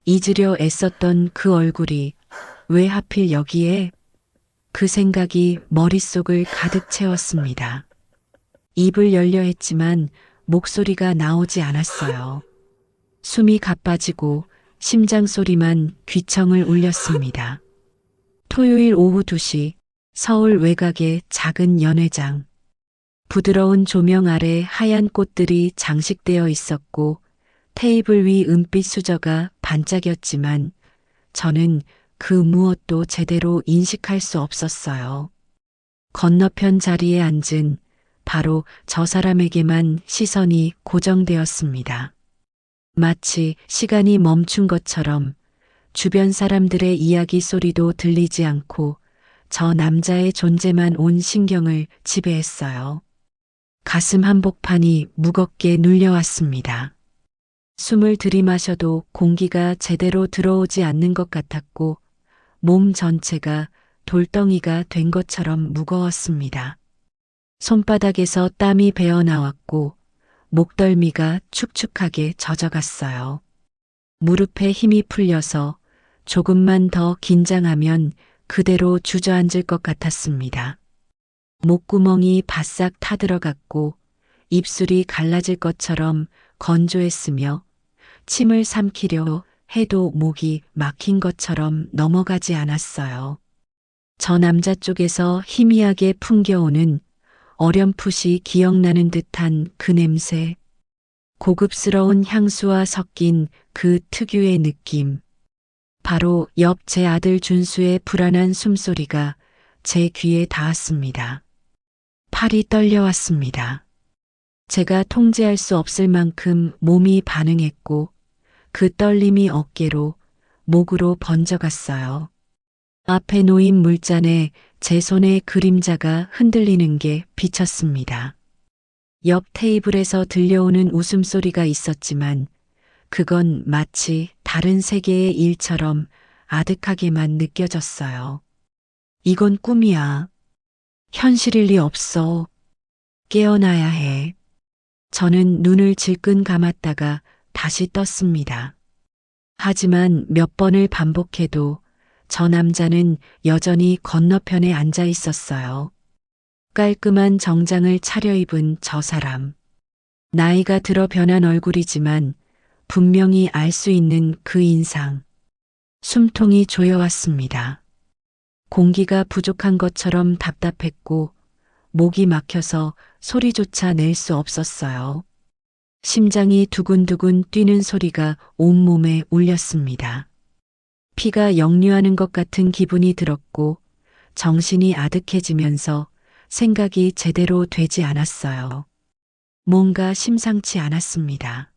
잊으려 애썼던 그 얼굴이 왜 하필 여기에? 그 생각이 머릿속을 가득 채웠습니다. 입을 열려 했지만 목소리가 나오지 않았어요. 숨이 가빠지고 심장 소리만 귀청을 울렸습니다. 토요일 오후 2시 서울 외곽의 작은 연회장. 부드러운 조명 아래 하얀 꽃들이 장식되어 있었고 테이블 위 은빛 수저가 반짝였지만 저는 그 무엇도 제대로 인식할 수 없었어요. 건너편 자리에 앉은 바로 저 사람에게만 시선이 고정되었습니다. 마치 시간이 멈춘 것처럼 주변 사람들의 이야기 소리도 들리지 않고 저 남자의 존재만 온 신경을 지배했어요. 가슴 한복판이 무겁게 눌려왔습니다. 숨을 들이마셔도 공기가 제대로 들어오지 않는 것 같았고 몸 전체가 돌덩이가 된 것처럼 무거웠습니다. 손바닥에서 땀이 배어 나왔고 목덜미가 축축하게 젖어갔어요. 무릎에 힘이 풀려서 조금만 더 긴장하면 그대로 주저앉을 것 같았습니다. 목구멍이 바싹 타들어갔고 입술이 갈라질 것처럼 건조했으며 침을 삼키려 해도 목이 막힌 것처럼 넘어가지 않았어요. 저 남자 쪽에서 희미하게 풍겨오는 어렴풋이 기억나는 듯한 그 냄새, 고급스러운 향수와 섞인 그 특유의 느낌, 바로 옆 제 아들 준수의 불안한 숨소리가 제 귀에 닿았습니다. 팔이 떨려왔습니다. 제가 통제할 수 없을 만큼 몸이 반응했고 그 떨림이 어깨로, 목으로 번져갔어요. 앞에 놓인 물잔에 제 손의 그림자가 흔들리는 게 비쳤습니다. 옆 테이블에서 들려오는 웃음소리가 있었지만 그건 마치 다른 세계의 일처럼 아득하게만 느껴졌어요. 이건 꿈이야. 현실일 리 없어. 깨어나야 해. 저는 눈을 질끈 감았다가 다시 떴습니다. 하지만 몇 번을 반복해도 저 남자는 여전히 건너편에 앉아 있었어요. 깔끔한 정장을 차려입은 저 사람. 나이가 들어 변한 얼굴이지만 분명히 알 수 있는 그 인상. 숨통이 조여왔습니다. 공기가 부족한 것처럼 답답했고 목이 막혀서 소리조차 낼 수 없었어요. 심장이 두근두근 뛰는 소리가 온몸에 울렸습니다. 피가 역류하는 것 같은 기분이 들었고 정신이 아득해지면서 생각이 제대로 되지 않았어요. 뭔가 심상치 않았습니다.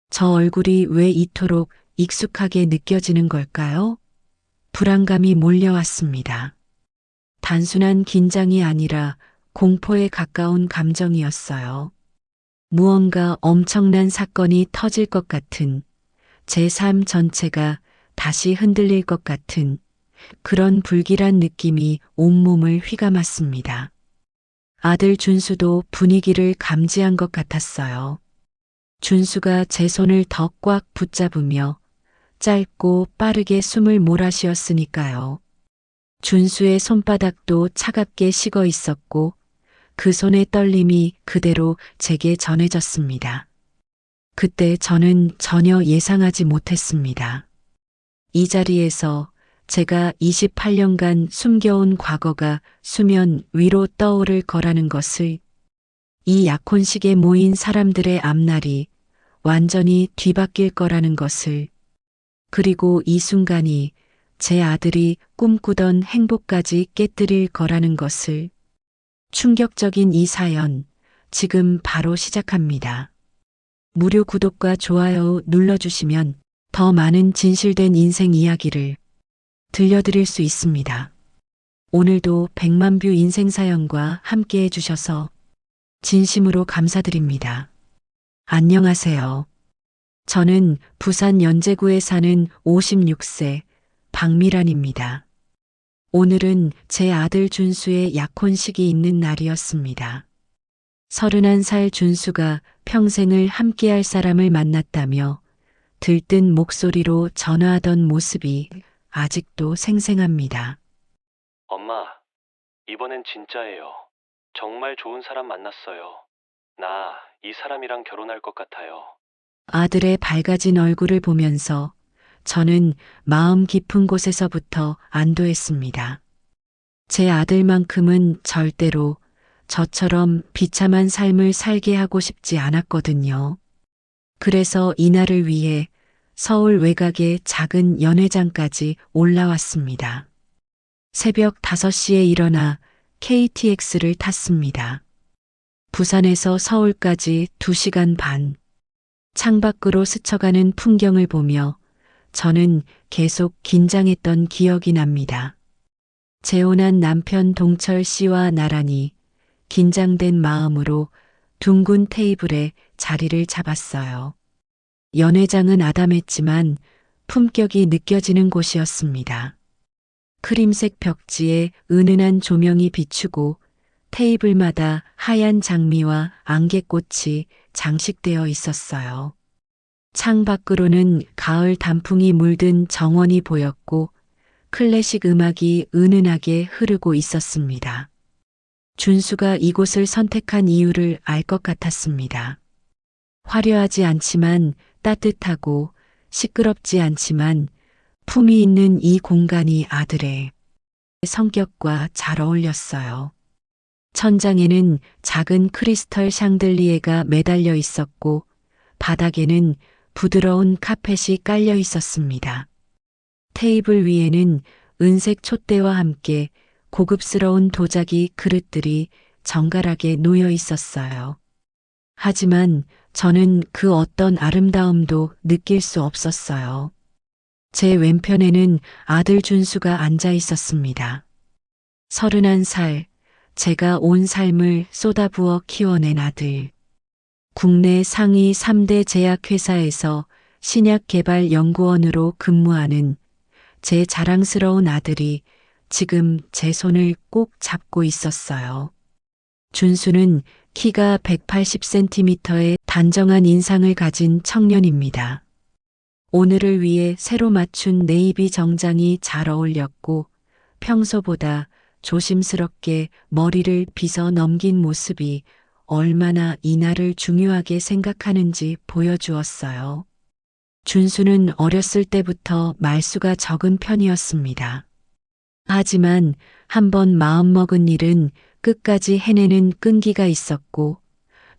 저 얼굴이 왜 이토록 익숙하게 느껴지는 걸까요? 불안감이 몰려왔습니다. 단순한 긴장이 아니라 공포에 가까운 감정이었어요. 무언가 엄청난 사건이 터질 것 같은, 제 삶 전체가 다시 흔들릴 것 같은 그런 불길한 느낌이 온몸을 휘감았습니다. 아들 준수도 분위기를 감지한 것 같았어요. 준수가 제 손을 더 꽉 붙잡으며 짧고 빠르게 숨을 몰아쉬었으니까요. 준수의 손바닥도 차갑게 식어 있었고 그 손의 떨림이 그대로 제게 전해졌습니다. 그때 저는 전혀 예상하지 못했습니다. 이 자리에서 제가 28년간 숨겨온 과거가 수면 위로 떠오를 거라는 것을, 이 약혼식에 모인 사람들의 앞날이 완전히 뒤바뀔 거라는 것을, 그리고 이 순간이 제 아들이 꿈꾸던 행복까지 깨뜨릴 거라는 것을. 충격적인 이 사연, 지금 바로 시작합니다. 무료 구독과 좋아요 눌러주시면 더 많은 진실된 인생 이야기를 들려드릴 수 있습니다. 오늘도 100만 뷰 인생 사연과 함께 해주셔서 진심으로 감사드립니다. 안녕하세요. 저는 부산 연제구에 사는 56세 박미란입니다. 오늘은 제 아들 준수의 약혼식이 있는 날이었습니다. 31살 준수가 평생을 함께할 사람을 만났다며 들뜬 목소리로 전화하던 모습이 아직도 생생합니다. 엄마, 이번엔 진짜예요. 정말 좋은 사람 만났어요. 나 이 사람이랑 결혼할 것 같아요. 아들의 밝아진 얼굴을 보면서 저는 마음 깊은 곳에서부터 안도했습니다. 제 아들만큼은 절대로 저처럼 비참한 삶을 살게 하고 싶지 않았거든요. 그래서 이날을 위해 서울 외곽의 작은 연회장까지 올라왔습니다. 새벽 5시에 일어나 KTX를 탔습니다. 부산에서 서울까지 2시간 반. 창밖으로 스쳐가는 풍경을 보며 저는 계속 긴장했던 기억이 납니다. 재혼한 남편 동철 씨와 나란히 긴장된 마음으로 둥근 테이블에 자리를 잡았어요. 연회장은 아담했지만 품격이 느껴지는 곳이었습니다. 크림색 벽지에 은은한 조명이 비추고 테이블마다 하얀 장미와 안개꽃이 장식되어 있었어요. 창 밖으로는 가을 단풍이 물든 정원이 보였고 클래식 음악이 은은하게 흐르고 있었습니다. 준수가 이곳을 선택한 이유를 알 것 같았습니다. 화려하지 않지만 따뜻하고 시끄럽지 않지만 품이 있는 이 공간이 아들의 성격과 잘 어울렸어요. 천장에는 작은 크리스털 샹들리에가 매달려 있었고 바닥에는 부드러운 카펫이 깔려 있었습니다. 테이블 위에는 은색 촛대와 함께 고급스러운 도자기 그릇들이 정갈하게 놓여 있었어요. 하지만 저는 그 어떤 아름다움도 느낄 수 없었어요. 제 왼편에는 아들 준수가 앉아 있었습니다. 31살, 제가 온 삶을 쏟아부어 키워낸 아들. 국내 상위 3대 제약회사에서 신약개발연구원으로 근무하는 제 자랑스러운 아들이 지금 제 손을 꼭 잡고 있었어요. 준수는 키가 180cm의 단정한 인상을 가진 청년입니다. 오늘을 위해 새로 맞춘 네이비 정장이 잘 어울렸고 평소보다 조심스럽게 머리를 빗어 넘긴 모습이 얼마나 이날을 중요하게 생각하는지 보여주었어요. 준수는 어렸을 때부터 말수가 적은 편이었습니다. 하지만 한번 마음먹은 일은 끝까지 해내는 끈기가 있었고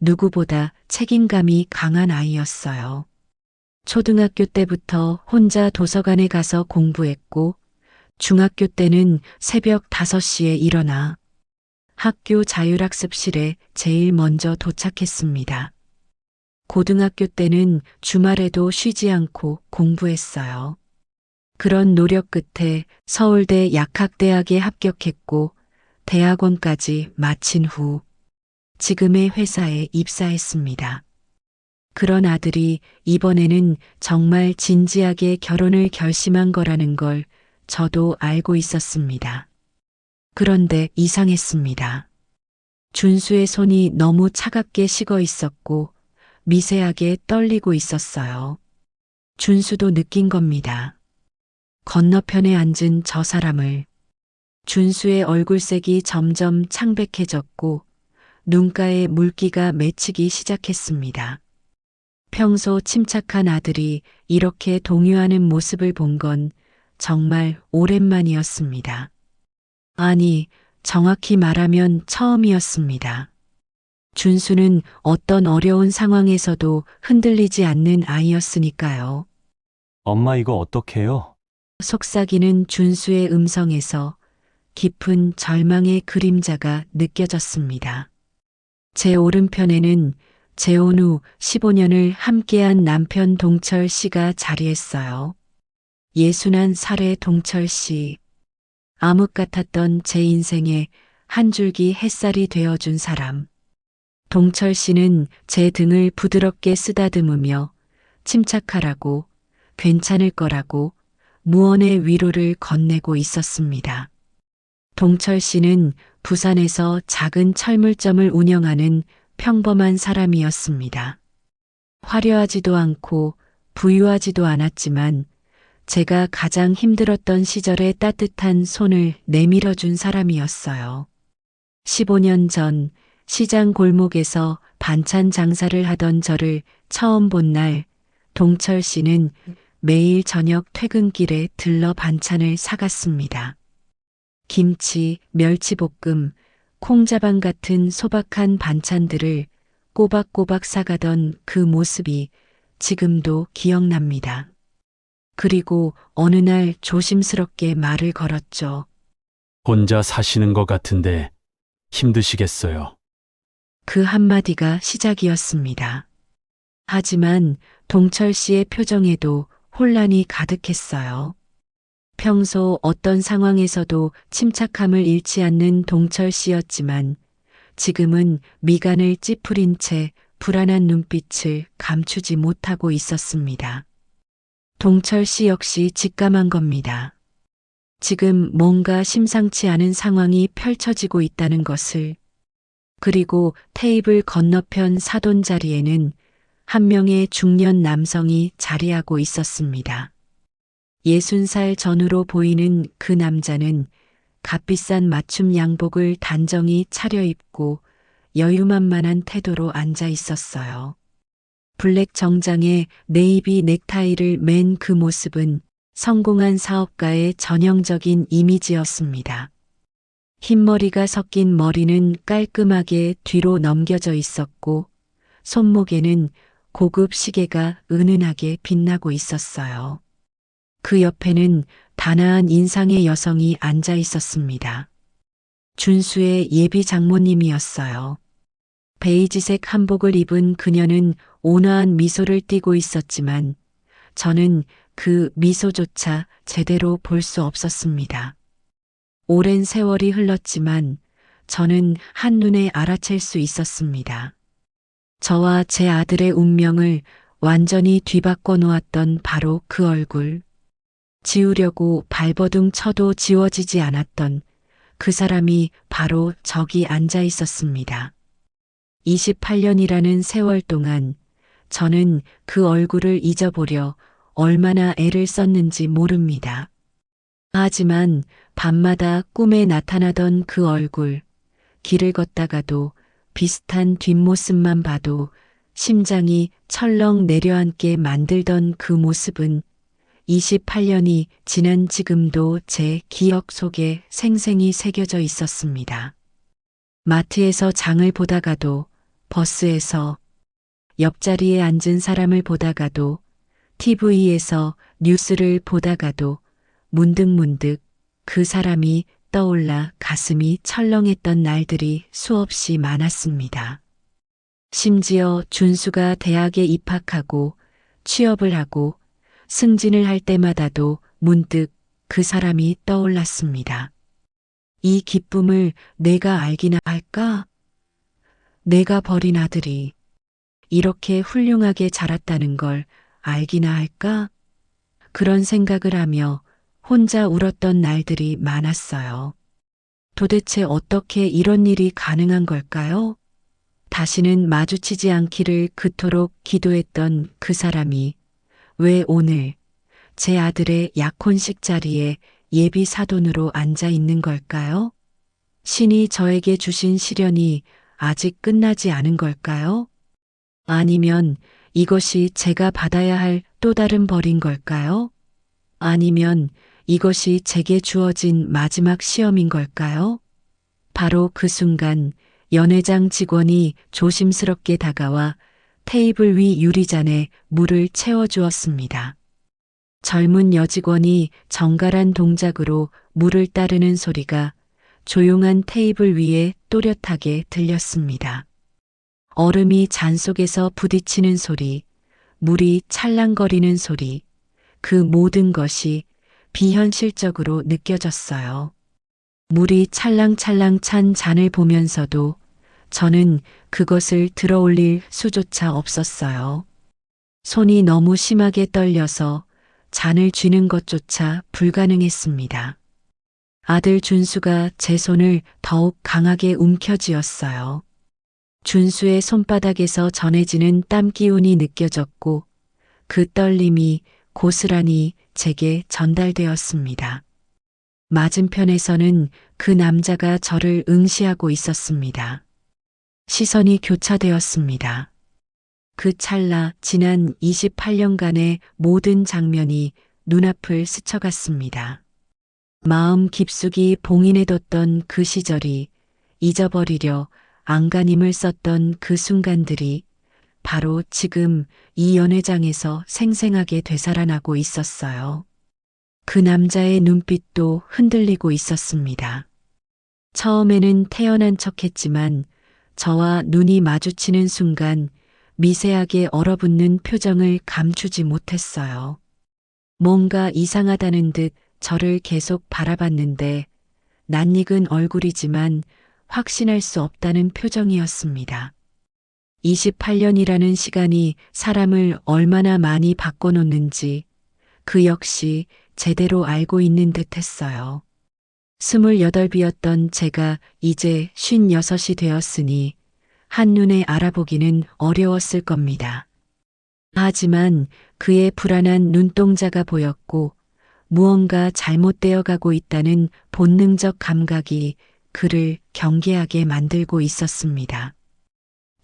누구보다 책임감이 강한 아이였어요. 초등학교 때부터 혼자 도서관에 가서 공부했고 중학교 때는 새벽 5시에 일어나 학교 자율학습실에 제일 먼저 도착했습니다. 고등학교 때는 주말에도 쉬지 않고 공부했어요. 그런 노력 끝에 서울대 약학대학에 합격했고 대학원까지 마친 후 지금의 회사에 입사했습니다. 그런 아들이 이번에는 정말 진지하게 결혼을 결심한 거라는 걸 저도 알고 있었습니다. 그런데 이상했습니다. 준수의 손이 너무 차갑게 식어 있었고 미세하게 떨리고 있었어요. 준수도 느낀 겁니다. 건너편에 앉은 저 사람을. 준수의 얼굴색이 점점 창백해졌고 눈가에 물기가 맺히기 시작했습니다. 평소 침착한 아들이 이렇게 동요하는 모습을 본 건 정말 오랜만이었습니다. 아니, 정확히 말하면 처음이었습니다. 준수는 어떤 어려운 상황에서도 흔들리지 않는 아이였으니까요. 엄마 이거 어떡해요? 속삭이는 준수의 음성에서 깊은 절망의 그림자가 느껴졌습니다. 제 오른편에는 재혼 후 15년을 함께한 남편 동철 씨가 자리했어요. 61살의 동철 씨. 암흑 같았던 제 인생에 한 줄기 햇살이 되어준 사람. 동철 씨는 제 등을 부드럽게 쓰다듬으며 침착하라고, 괜찮을 거라고 무언의 위로를 건네고 있었습니다. 동철 씨는 부산에서 작은 철물점을 운영하는 평범한 사람이었습니다. 화려하지도 않고 부유하지도 않았지만 제가 가장 힘들었던 시절에 따뜻한 손을 내밀어 준 사람이었어요. 15년 전 시장 골목에서 반찬 장사를 하던 저를 처음 본 날 동철 씨는 매일 저녁 퇴근길에 들러 반찬을 사갔습니다. 김치, 멸치볶음, 콩자반 같은 소박한 반찬들을 꼬박꼬박 싸가던 그 모습이 지금도 기억납니다. 그리고 어느 날 조심스럽게 말을 걸었죠. 혼자 사시는 것 같은데 힘드시겠어요. 그 한마디가 시작이었습니다. 하지만 동철 씨의 표정에도 혼란이 가득했어요. 평소 어떤 상황에서도 침착함을 잃지 않는 동철 씨였지만 지금은 미간을 찌푸린 채 불안한 눈빛을 감추지 못하고 있었습니다. 동철 씨 역시 직감한 겁니다. 지금 뭔가 심상치 않은 상황이 펼쳐지고 있다는 것을. 그리고 테이블 건너편 사돈 자리에는 한 명의 중년 남성이 자리하고 있었습니다. 60살 전후로 보이는 그 남자는 값비싼 맞춤 양복을 단정히 차려입고 여유만만한 태도로 앉아 있었어요. 블랙 정장에 네이비 넥타이를 맨 그 모습은 성공한 사업가의 전형적인 이미지였습니다. 흰머리가 섞인 머리는 깔끔하게 뒤로 넘겨져 있었고 손목에는 고급 시계가 은은하게 빛나고 있었어요. 그 옆에는 단아한 인상의 여성이 앉아 있었습니다. 준수의 예비 장모님이었어요. 베이지색 한복을 입은 그녀는 온화한 미소를 띠고 있었지만 저는 그 미소조차 제대로 볼 수 없었습니다. 오랜 세월이 흘렀지만 저는 한눈에 알아챌 수 있었습니다. 저와 제 아들의 운명을 완전히 뒤바꿔 놓았던 바로 그 얼굴. 지우려고 발버둥 쳐도 지워지지 않았던 그 사람이 바로 저기 앉아 있었습니다. 28년이라는 세월 동안 저는 그 얼굴을 잊어보려 얼마나 애를 썼는지 모릅니다. 하지만 밤마다 꿈에 나타나던 그 얼굴, 길을 걷다가도 비슷한 뒷모습만 봐도 심장이 철렁 내려앉게 만들던 그 모습은 28년이 지난 지금도 제 기억 속에 생생히 새겨져 있었습니다. 마트에서 장을 보다가도, 버스에서, 옆자리에 앉은 사람을 보다가도, TV에서 뉴스를 보다가도 문득문득 그 사람이 떠올라 가슴이 철렁했던 날들이 수없이 많았습니다. 심지어 준수가 대학에 입학하고 취업을 하고 승진을 할 때마다도 문득 그 사람이 떠올랐습니다. 이 기쁨을 내가 알기나 할까? 내가 버린 아들이 이렇게 훌륭하게 자랐다는 걸 알기나 할까? 그런 생각을 하며 혼자 울었던 날들이 많았어요. 도대체 어떻게 이런 일이 가능한 걸까요? 다시는 마주치지 않기를 그토록 기도했던 그 사람이 왜 오늘 제 아들의 약혼식 자리에 예비 사돈으로 앉아 있는 걸까요? 신이 저에게 주신 시련이 아직 끝나지 않은 걸까요? 아니면 이것이 제가 받아야 할 또 다른 벌인 걸까요? 아니면 이것이 제게 주어진 마지막 시험인 걸까요? 바로 그 순간 연회장 직원이 조심스럽게 다가와 테이블 위 유리잔에 물을 채워주었습니다. 젊은 여직원이 정갈한 동작으로 물을 따르는 소리가 조용한 테이블 위에 또렷하게 들렸습니다. 얼음이 잔 속에서 부딪히는 소리, 물이 찰랑거리는 소리, 그 모든 것이 비현실적으로 느껴졌어요. 물이 찰랑찰랑 찬 잔을 보면서도 저는 그것을 들어올릴 수조차 없었어요. 손이 너무 심하게 떨려서 잔을 쥐는 것조차 불가능했습니다. 아들 준수가 제 손을 더욱 강하게 움켜쥐었어요. 준수의 손바닥에서 전해지는 땀 기운이 느껴졌고 그 떨림이 고스란히 제게 전달되었습니다. 맞은편에서는 그 남자가 저를 응시하고 있었습니다. 시선이 교차되었습니다. 그 찰나 지난 28년간의 모든 장면이 눈앞을 스쳐갔습니다. 마음 깊숙이 봉인해뒀던 그 시절이 잊어버리려 안간힘을 썼던 그 순간들이 바로 지금 이 연회장에서 생생하게 되살아나고 있었어요. 그 남자의 눈빛도 흔들리고 있었습니다. 처음에는 태연한 척했지만 저와 눈이 마주치는 순간 미세하게 얼어붙는 표정을 감추지 못했어요. 뭔가 이상하다는 듯 저를 계속 바라봤는데 낯익은 얼굴이지만 확신할 수 없다는 표정이었습니다. 28년이라는 시간이 사람을 얼마나 많이 바꿔놓는지 그 역시 제대로 알고 있는 듯 했어요. 28이었던 제가 이제 56이 되었으니 한눈에 알아보기는 어려웠을 겁니다. 하지만 그의 불안한 눈동자가 보였고 무언가 잘못되어 가고 있다는 본능적 감각이 그를 경계하게 만들고 있었습니다.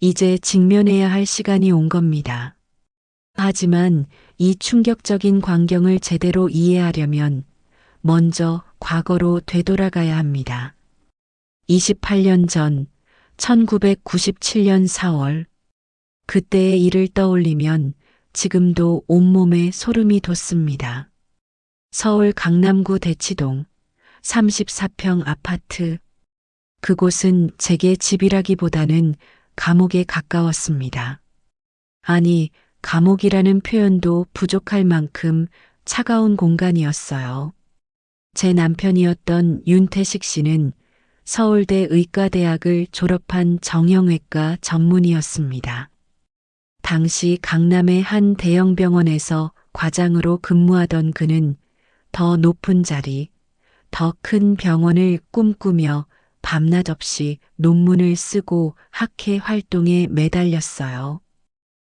이제 직면해야 할 시간이 온 겁니다. 하지만 이 충격적인 광경을 제대로 이해하려면 먼저 과거로 되돌아가야 합니다. 28년 전 1997년 4월 그때의 일을 떠올리면 지금도 온몸에 소름이 돋습니다. 서울 강남구 대치동 34평 아파트. 그곳은 제게 집이라기보다는 감옥에 가까웠습니다. 아니, 감옥이라는 표현도 부족할 만큼 차가운 공간이었어요. 제 남편이었던 윤태식 씨는 서울대 의과대학을 졸업한 정형외과 전문의였습니다. 당시 강남의 한 대형 병원에서 과장으로 근무하던 그는 더 높은 자리, 더 큰 병원을 꿈꾸며 밤낮 없이 논문을 쓰고 학회 활동에 매달렸어요.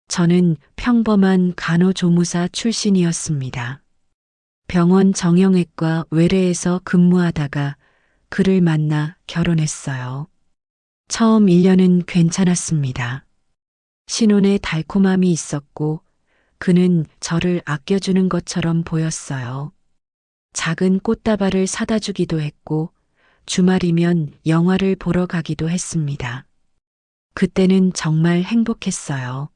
저는 평범한 간호조무사 출신이었습니다. 병원 정형외과 외래에서 근무하다가 그를 만나 결혼했어요. 처음 1년은 괜찮았습니다. 신혼의 달콤함이 있었고 그는 저를 아껴주는 것처럼 보였어요. 작은 꽃다발을 사다 주기도 했고 주말이면 영화를 보러 가기도 했습니다. 그때는 정말 행복했어요.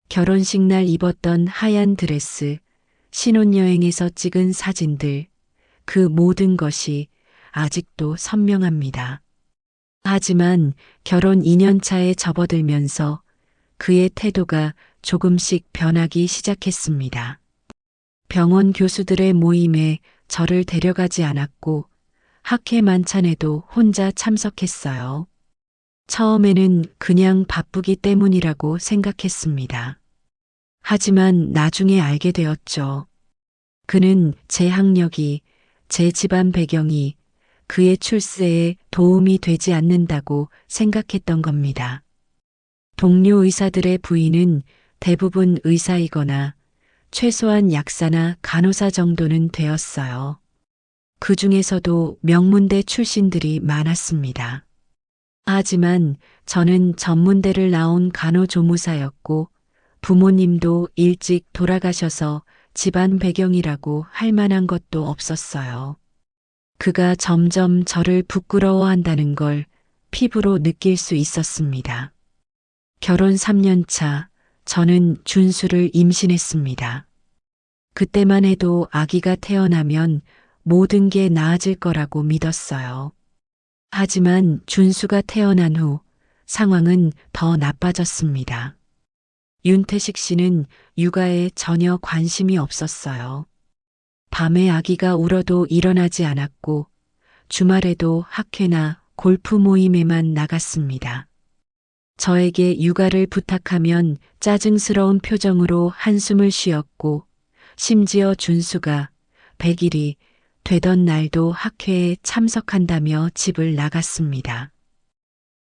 결혼식 날 입었던 하얀 드레스, 신혼여행에서 찍은 사진들, 그 모든 것이 아직도 선명합니다. 하지만 결혼 2년 차에 접어들면서 그의 태도가 조금씩 변하기 시작했습니다. 병원 교수들의 모임에 저를 데려가지 않았고 학회 만찬에도 혼자 참석했어요. 처음에는 그냥 바쁘기 때문이라고 생각했습니다. 하지만 나중에 알게 되었죠. 그는 제 학력이, 제 집안 배경이 그의 출세에 도움이 되지 않는다고 생각했던 겁니다. 동료 의사들의 부인은 대부분 의사이거나 최소한 약사나 간호사 정도는 되었어요. 그 중에서도 명문대 출신들이 많았습니다. 하지만 저는 전문대를 나온 간호조무사였고 부모님도 일찍 돌아가셔서 집안 배경이라고 할 만한 것도 없었어요. 그가 점점 저를 부끄러워한다는 걸 피부로 느낄 수 있었습니다. 결혼 3년 차, 저는 준수를 임신했습니다. 그때만 해도 아기가 태어나면 모든 게 나아질 거라고 믿었어요. 하지만 준수가 태어난 후 상황은 더 나빠졌습니다. 윤태식 씨는 육아에 전혀 관심이 없었어요. 밤에 아기가 울어도 일어나지 않았고 주말에도 학회나 골프 모임에만 나갔습니다. 저에게 육아를 부탁하면 짜증스러운 표정으로 한숨을 쉬었고 심지어 준수가 100일이 되던 날도 학회에 참석한다며 집을 나갔습니다.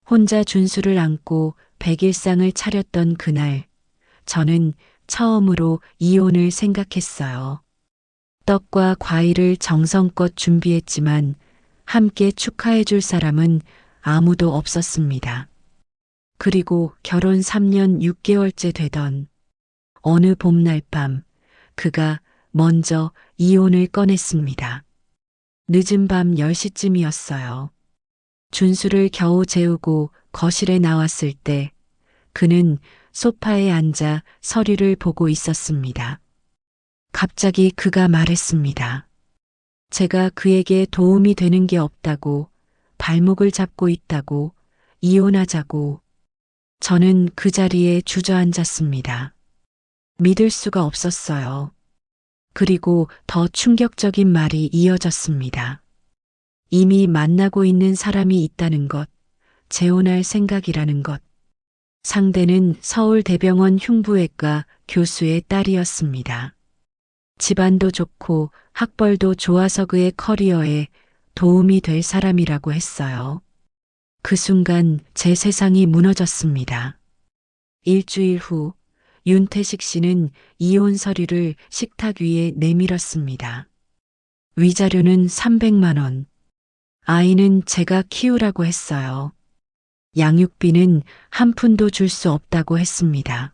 혼자 준수를 안고 100일상을 차렸던 그날 저는 처음으로 이혼을 생각했어요. 떡과 과일을 정성껏 준비했지만 함께 축하해 줄 사람은 아무도 없었습니다. 그리고 결혼 3년 6개월째 되던 어느 봄날 밤 그가 먼저 이혼을 꺼냈습니다. 늦은 밤 10시쯤이었어요. 준수를 겨우 재우고 거실에 나왔을 때 그는 소파에 앉아 서류를 보고 있었습니다. 갑자기 그가 말했습니다. 제가 그에게 도움이 되는 게 없다고, 발목을 잡고 있다고, 이혼하자고. 저는 그 자리에 주저앉았습니다. 믿을 수가 없었어요. 그리고 더 충격적인 말이 이어졌습니다. 이미 만나고 있는 사람이 있다는 것, 재혼할 생각이라는 것. 상대는 서울대병원 흉부외과 교수의 딸이었습니다. 집안도 좋고 학벌도 좋아서 그의 커리어에 도움이 될 사람이라고 했어요. 그 순간 제 세상이 무너졌습니다. 일주일 후 윤태식 씨는 이혼 서류를 식탁 위에 내밀었습니다. 위자료는 300만 원. 아이는 제가 키우라고 했어요. 양육비는 한 푼도 줄 수 없다고 했습니다.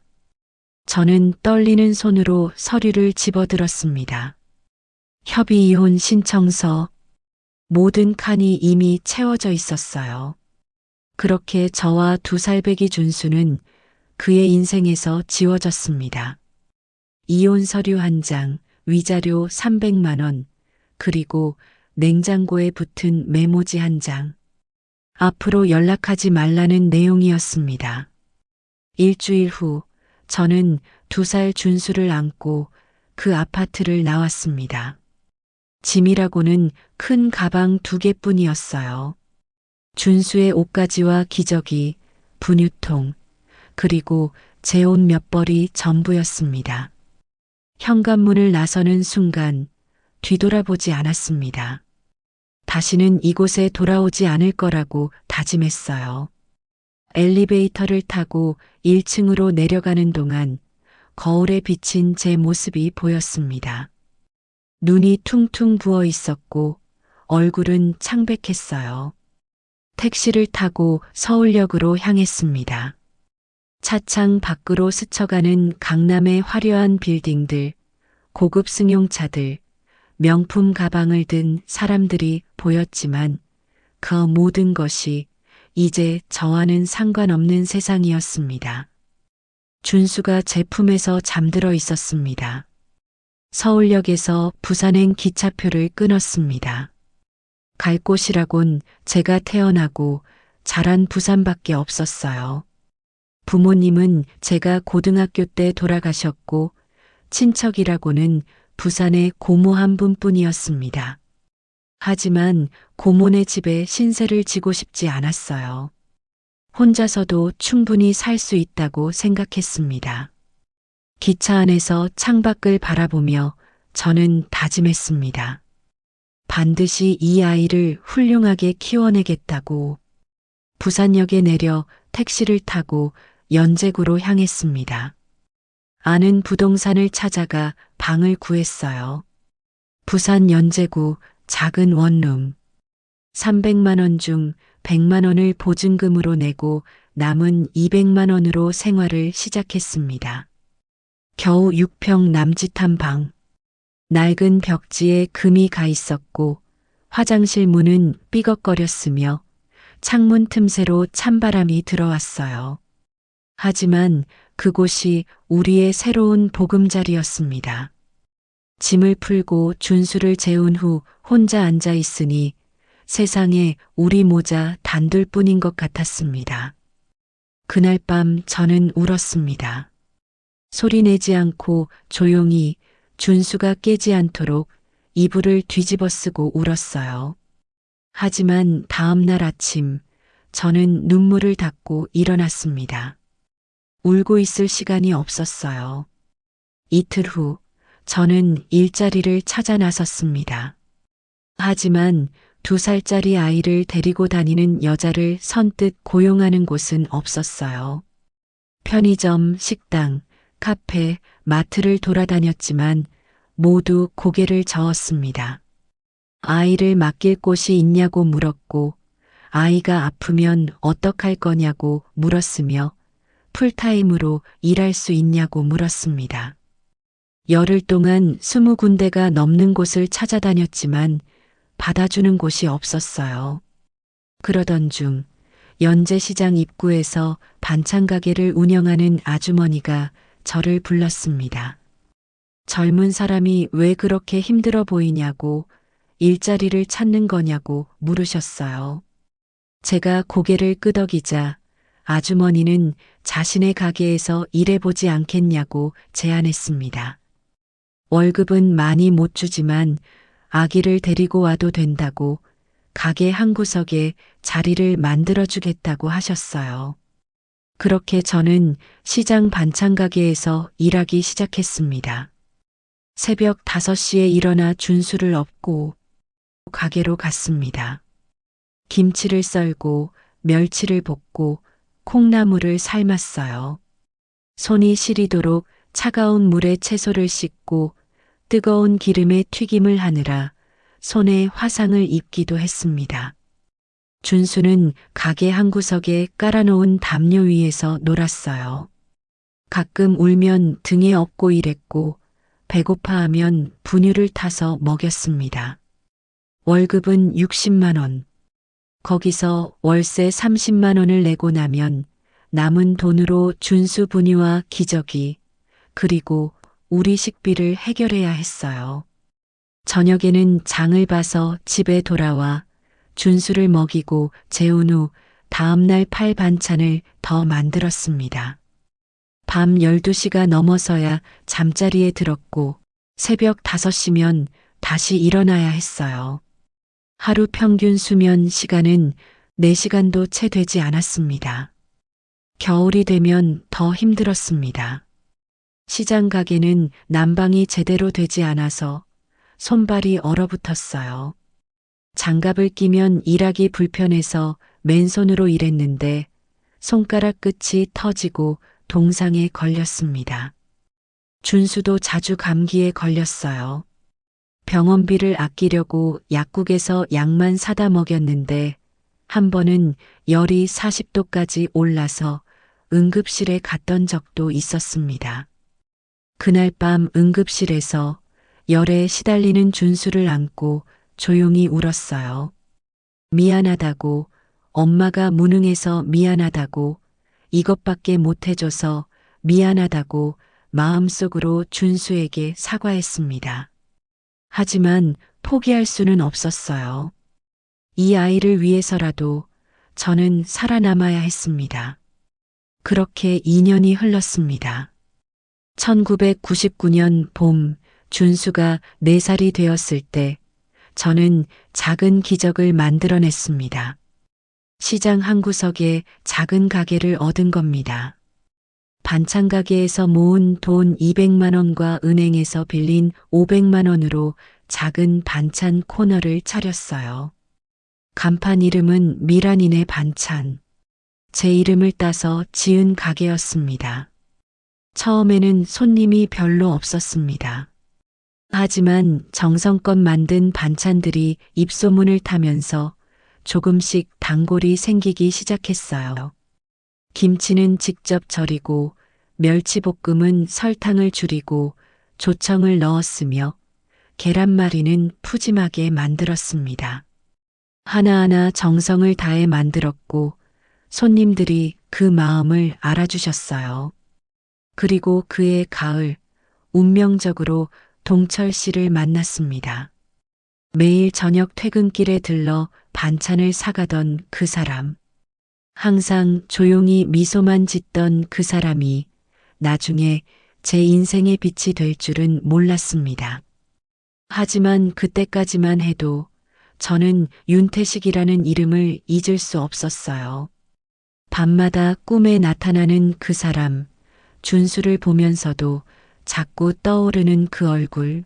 저는 떨리는 손으로 서류를 집어들었습니다. 협의 이혼 신청서. 모든 칸이 이미 채워져 있었어요. 그렇게 저와 2살 배기 준수는 그의 인생에서 지워졌습니다. 이혼 서류 1장, 위자료 300만 원, 그리고 냉장고에 붙은 메모지 1장. 앞으로 연락하지 말라는 내용이었습니다. 일주일 후 저는 2살 준수를 안고 그 아파트를 나왔습니다. 짐이라고는 큰 가방 2개뿐이었어요. 준수의 옷가지와 기저귀, 분유통, 그리고 제 옷 몇 벌이 전부였습니다. 현관문을 나서는 순간 뒤돌아보지 않았습니다. 다시는 이곳에 돌아오지 않을 거라고 다짐했어요. 엘리베이터를 타고 1층으로 내려가는 동안 거울에 비친 제 모습이 보였습니다. 눈이 퉁퉁 부어 있었고 얼굴은 창백했어요. 택시를 타고 서울역으로 향했습니다. 차창 밖으로 스쳐가는 강남의 화려한 빌딩들, 고급 승용차들, 명품 가방을 든 사람들이 보였지만 그 모든 것이 이제 저와는 상관없는 세상이었습니다. 준수가 제 품에서 잠들어 있었습니다. 서울역에서 부산행 기차표를 끊었습니다. 갈 곳이라곤 제가 태어나고 자란 부산밖에 없었어요. 부모님은 제가 고등학교 때 돌아가셨고 친척이라고는 부산의 고모 한 분뿐이었습니다. 하지만 고모네 집에 신세를 지고 싶지 않았어요. 혼자서도 충분히 살 수 있다고 생각했습니다. 기차 안에서 창밖을 바라보며 저는 다짐했습니다. 반드시 이 아이를 훌륭하게 키워내겠다고. 부산역에 내려 택시를 타고 연제구로 향했습니다. 아는 부동산을 찾아가 방을 구했어요. 부산 연제구 작은 원룸. 300만 원 중 100만 원을 보증금으로 내고 남은 200만 원으로 생활을 시작했습니다. 겨우 6평 남짓한 방. 낡은 벽지에 금이 가 있었고 화장실 문은 삐걱거렸으며 창문 틈새로 찬바람이 들어왔어요. 하지만 그곳이 우리의 새로운 보금자리였습니다. 짐을 풀고 준수를 재운 후 혼자 앉아 있으니 세상에 우리 모자 단둘뿐인 것 같았습니다. 그날 밤 저는 울었습니다. 소리내지 않고 조용히 준수가 깨지 않도록 이불을 뒤집어 쓰고 울었어요. 하지만 다음 날 아침 저는 눈물을 닦고 일어났습니다. 울고 있을 시간이 없었어요. 이틀 후 저는 일자리를 찾아 나섰습니다. 하지만 2살짜리 아이를 데리고 다니는 여자를 선뜻 고용하는 곳은 없었어요. 편의점, 식당, 카페, 마트를 돌아다녔지만 모두 고개를 저었습니다. 아이를 맡길 곳이 있냐고 물었고, 아이가 아프면 어떡할 거냐고 물었으며, 풀타임으로 일할 수 있냐고 물었습니다. 열흘 동안 20군데가 넘는 곳을 찾아다녔지만 받아주는 곳이 없었어요. 그러던 중 연제시장 입구에서 반찬 가게를 운영하는 아주머니가 저를 불렀습니다. 젊은 사람이 왜 그렇게 힘들어 보이냐고, 일자리를 찾는 거냐고 물으셨어요. 제가 고개를 끄덕이자 아주머니는 자신의 가게에서 일해보지 않겠냐고 제안했습니다. 월급은 많이 못 주지만 아기를 데리고 와도 된다고, 가게 한 구석에 자리를 만들어주겠다고 하셨어요. 그렇게 저는 시장 반찬 가게에서 일하기 시작했습니다. 새벽 5시에 일어나 준수를 업고 가게로 갔습니다. 김치를 썰고 멸치를 볶고 콩나물을 삶았어요. 손이 시리도록 차가운 물에 채소를 씻고 뜨거운 기름에 튀김을 하느라 손에 화상을 입기도 했습니다. 준수는 가게 한 구석에 깔아놓은 담요 위에서 놀았어요. 가끔 울면 등에 업고 일했고, 배고파하면 분유를 타서 먹였습니다. 월급은 60만 원. 거기서 월세 30만 원을 내고 나면 남은 돈으로 준수 분유와 기저귀, 그리고 우리 식비를 해결해야 했어요. 저녁에는 장을 봐서 집에 돌아와 준수를 먹이고 재운 후 다음날 팔 반찬을 더 만들었습니다. 밤 12시가 넘어서야 잠자리에 들었고 새벽 5시면 다시 일어나야 했어요. 하루 평균 수면 시간은 4시간도 채 되지 않았습니다. 겨울이 되면 더 힘들었습니다. 시장 가게는 난방이 제대로 되지 않아서 손발이 얼어붙었어요. 장갑을 끼면 일하기 불편해서 맨손으로 일했는데 손가락 끝이 터지고 동상에 걸렸습니다. 준수도 자주 감기에 걸렸어요. 병원비를 아끼려고 약국에서 약만 사다 먹였는데 한 번은 열이 40도까지 올라서 응급실에 갔던 적도 있었습니다. 그날 밤 응급실에서 열에 시달리는 준수를 안고 조용히 울었어요. 미안하다고, 엄마가 무능해서 미안하다고, 이것밖에 못해줘서 미안하다고 마음속으로 준수에게 사과했습니다. 하지만 포기할 수는 없었어요. 이 아이를 위해서라도 저는 살아남아야 했습니다. 그렇게 2년이 흘렀습니다. 1999년 봄, 준수가 4살이 되었을 때 저는 작은 기적을 만들어냈습니다. 시장 한 구석에 작은 가게를 얻은 겁니다. 반찬 가게에서 모은 돈 200만 원과 은행에서 빌린 500만 원으로 작은 반찬 코너를 차렸어요. 간판 이름은 미란이네 반찬. 제 이름을 따서 지은 가게였습니다. 처음에는 손님이 별로 없었습니다. 하지만 정성껏 만든 반찬들이 입소문을 타면서 조금씩 단골이 생기기 시작했어요. 김치는 직접 절이고 멸치볶음은 설탕을 줄이고 조청을 넣었으며 계란말이는 푸짐하게 만들었습니다. 하나하나 정성을 다해 만들었고 손님들이 그 마음을 알아주셨어요. 그리고 그해 가을, 운명적으로 동철 씨를 만났습니다. 매일 저녁 퇴근길에 들러 반찬을 사가던 그 사람. 항상 조용히 미소만 짓던 그 사람이 나중에 제 인생의 빛이 될 줄은 몰랐습니다. 하지만 그때까지만 해도 저는 윤태식이라는 이름을 잊을 수 없었어요. 밤마다 꿈에 나타나는 그 사람, 준수를 보면서도 자꾸 떠오르는 그 얼굴.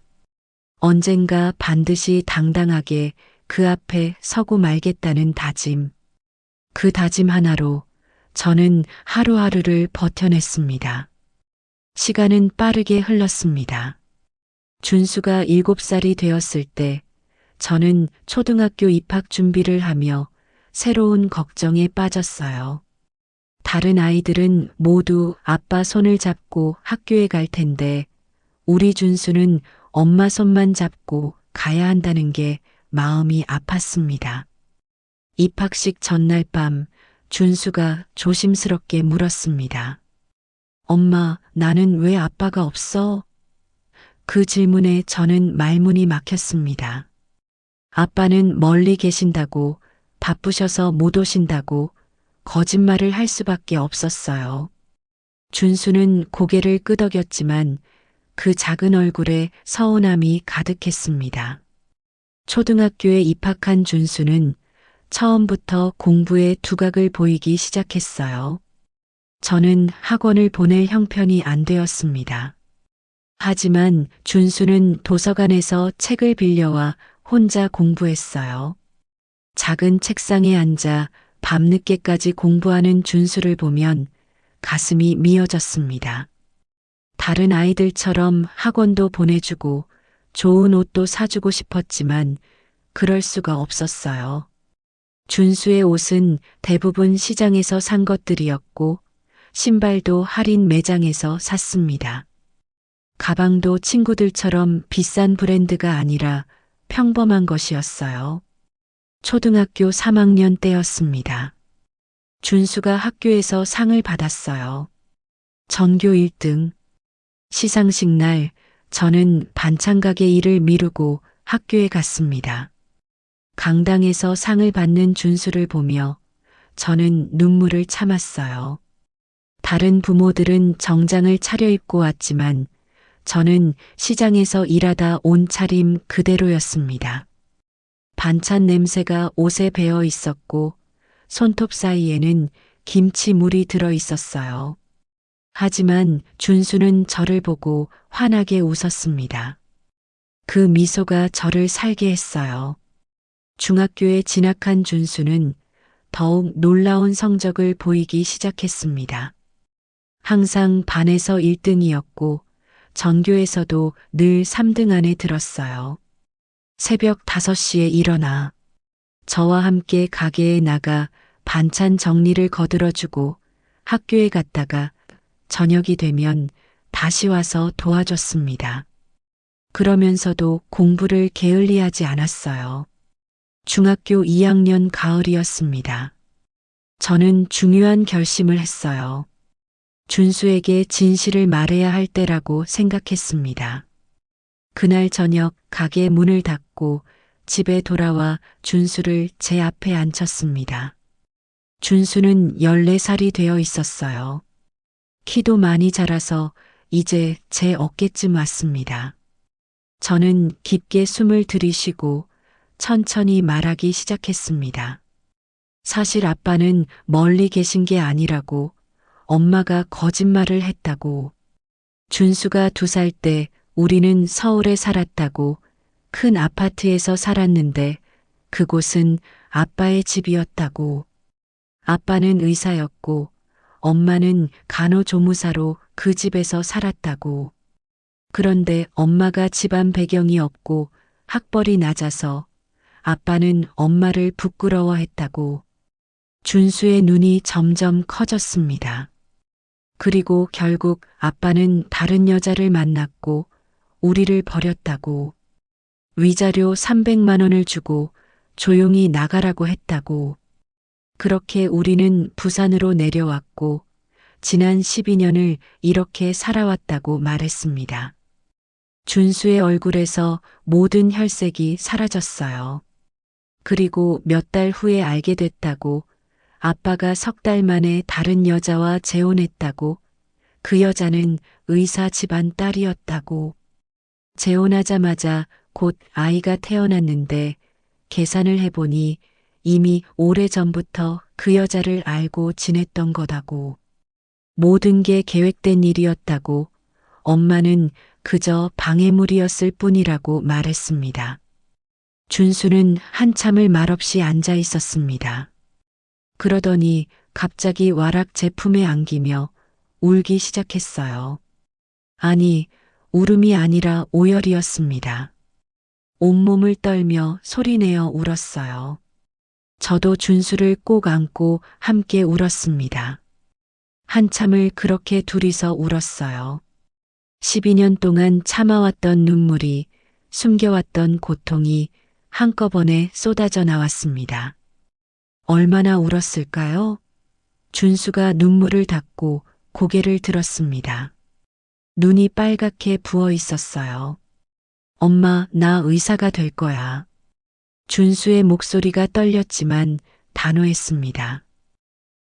언젠가 반드시 당당하게 그 앞에 서고 말겠다는 다짐. 그 다짐 하나로 저는 하루하루를 버텨냈습니다. 시간은 빠르게 흘렀습니다. 준수가 7살이 되었을 때 저는 초등학교 입학 준비를 하며 새로운 걱정에 빠졌어요. 다른 아이들은 모두 아빠 손을 잡고 학교에 갈 텐데 우리 준수는 엄마 손만 잡고 가야 한다는 게 마음이 아팠습니다. 입학식 전날 밤 준수가 조심스럽게 물었습니다. 엄마, 나는 왜 아빠가 없어? 그 질문에 저는 말문이 막혔습니다. 아빠는 멀리 계신다고, 바쁘셔서 못 오신다고 거짓말을 할 수밖에 없었어요. 준수는 고개를 끄덕였지만 그 작은 얼굴에 서운함이 가득했습니다. 초등학교에 입학한 준수는 처음부터 공부에 두각을 보이기 시작했어요. 저는 학원을 보낼 형편이 안 되었습니다. 하지만 준수는 도서관에서 책을 빌려와 혼자 공부했어요. 작은 책상에 앉아 밤늦게까지 공부하는 준수를 보면 가슴이 미어졌습니다. 다른 아이들처럼 학원도 보내주고 좋은 옷도 사주고 싶었지만 그럴 수가 없었어요. 준수의 옷은 대부분 시장에서 산 것들이었고 신발도 할인 매장에서 샀습니다. 가방도 친구들처럼 비싼 브랜드가 아니라 평범한 것이었어요. 초등학교 3학년 때였습니다. 준수가 학교에서 상을 받았어요. 전교 1등. 시상식 날 저는 반찬가게 일을 미루고 학교에 갔습니다. 강당에서 상을 받는 준수를 보며 저는 눈물을 참았어요. 다른 부모들은 정장을 차려입고 왔지만 저는 시장에서 일하다 온 차림 그대로였습니다. 반찬 냄새가 옷에 배어 있었고 손톱 사이에는 김치물이 들어 있었어요. 하지만 준수는 저를 보고 환하게 웃었습니다. 그 미소가 저를 살게 했어요. 중학교에 진학한 준수는 더욱 놀라운 성적을 보이기 시작했습니다. 항상 반에서 1등이었고 전교에서도 늘 3등 안에 들었어요. 새벽 5시에 일어나 저와 함께 가게에 나가 반찬 정리를 거들어주고 학교에 갔다가 저녁이 되면 다시 와서 도와줬습니다. 그러면서도 공부를 게을리하지 않았어요. 중학교 2학년 가을이었습니다. 저는 중요한 결심을 했어요. 준수에게 진실을 말해야 할 때라고 생각했습니다. 그날 저녁 가게 문을 닫고 집에 돌아와 준수를 제 앞에 앉혔습니다. 준수는 14살이 되어 있었어요. 키도 많이 자라서 이제 제 어깨쯤 왔습니다. 저는 깊게 숨을 들이쉬고 천천히 말하기 시작했습니다. 사실 아빠는 멀리 계신 게 아니라고, 엄마가 거짓말을 했다고. 준수가 2살 때 우리는 서울에 살았다고, 큰 아파트에서 살았는데 그곳은 아빠의 집이었다고. 아빠는 의사였고 엄마는 간호조무사로 그 집에서 살았다고. 그런데 엄마가 집안 배경이 없고 학벌이 낮아서 아빠는 엄마를 부끄러워했다고. 준수의 눈이 점점 커졌습니다. 그리고 결국 아빠는 다른 여자를 만났고 우리를 버렸다고. 위자료 300만 원을 주고 조용히 나가라고 했다고. 그렇게 우리는 부산으로 내려왔고 지난 12년을 이렇게 살아왔다고 말했습니다. 준수의 얼굴에서 모든 혈색이 사라졌어요. 그리고 몇 달 후에 알게 됐다고. 아빠가 3달 만에 다른 여자와 재혼했다고. 그 여자는 의사 집안 딸이었다고. 재혼하자마자 곧 아이가 태어났는데 계산을 해보니 이미 오래전부터 그 여자를 알고 지냈던 거다고. 모든 게 계획된 일이었다고. 엄마는 그저 방해물이었을 뿐이라고 말했습니다. 준수는 한참을 말없이 앉아 있었습니다. 그러더니 갑자기 와락 제품에 안기며 울기 시작했어요. 아니, 울음이 아니라 오열이었습니다. 온몸을 떨며 소리내어 울었어요. 저도 준수를 꼭 안고 함께 울었습니다. 한참을 그렇게 둘이서 울었어요. 12년 동안 참아왔던 눈물이, 숨겨왔던 고통이 한꺼번에 쏟아져 나왔습니다. 얼마나 울었을까요? 준수가 눈물을 닦고 고개를 들었습니다. 눈이 빨갛게 부어 있었어요. 엄마, 나 의사가 될 거야. 준수의 목소리가 떨렸지만 단호했습니다.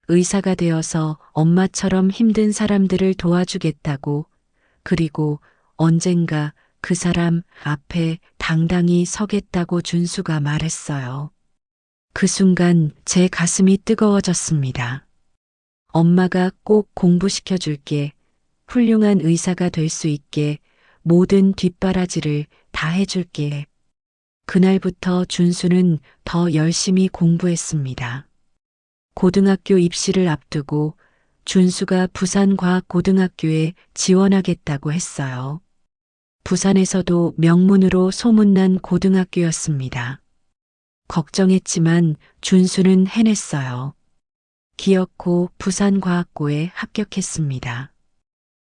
의사가 되어서 엄마처럼 힘든 사람들을 도와주겠다고, 그리고 언젠가 그 사람 앞에 당당히 서겠다고 준수가 말했어요. 그 순간 제 가슴이 뜨거워졌습니다. 엄마가 꼭 공부시켜 줄게. 훌륭한 의사가 될 수 있게 모든 뒷바라지를 다 해줄게. 그날부터 준수는 더 열심히 공부했습니다. 고등학교 입시를 앞두고 준수가 부산과학고등학교에 지원하겠다고 했어요. 부산에서도 명문으로 소문난 고등학교였습니다. 걱정했지만 준수는 해냈어요. 기어코 부산과학고에 합격했습니다.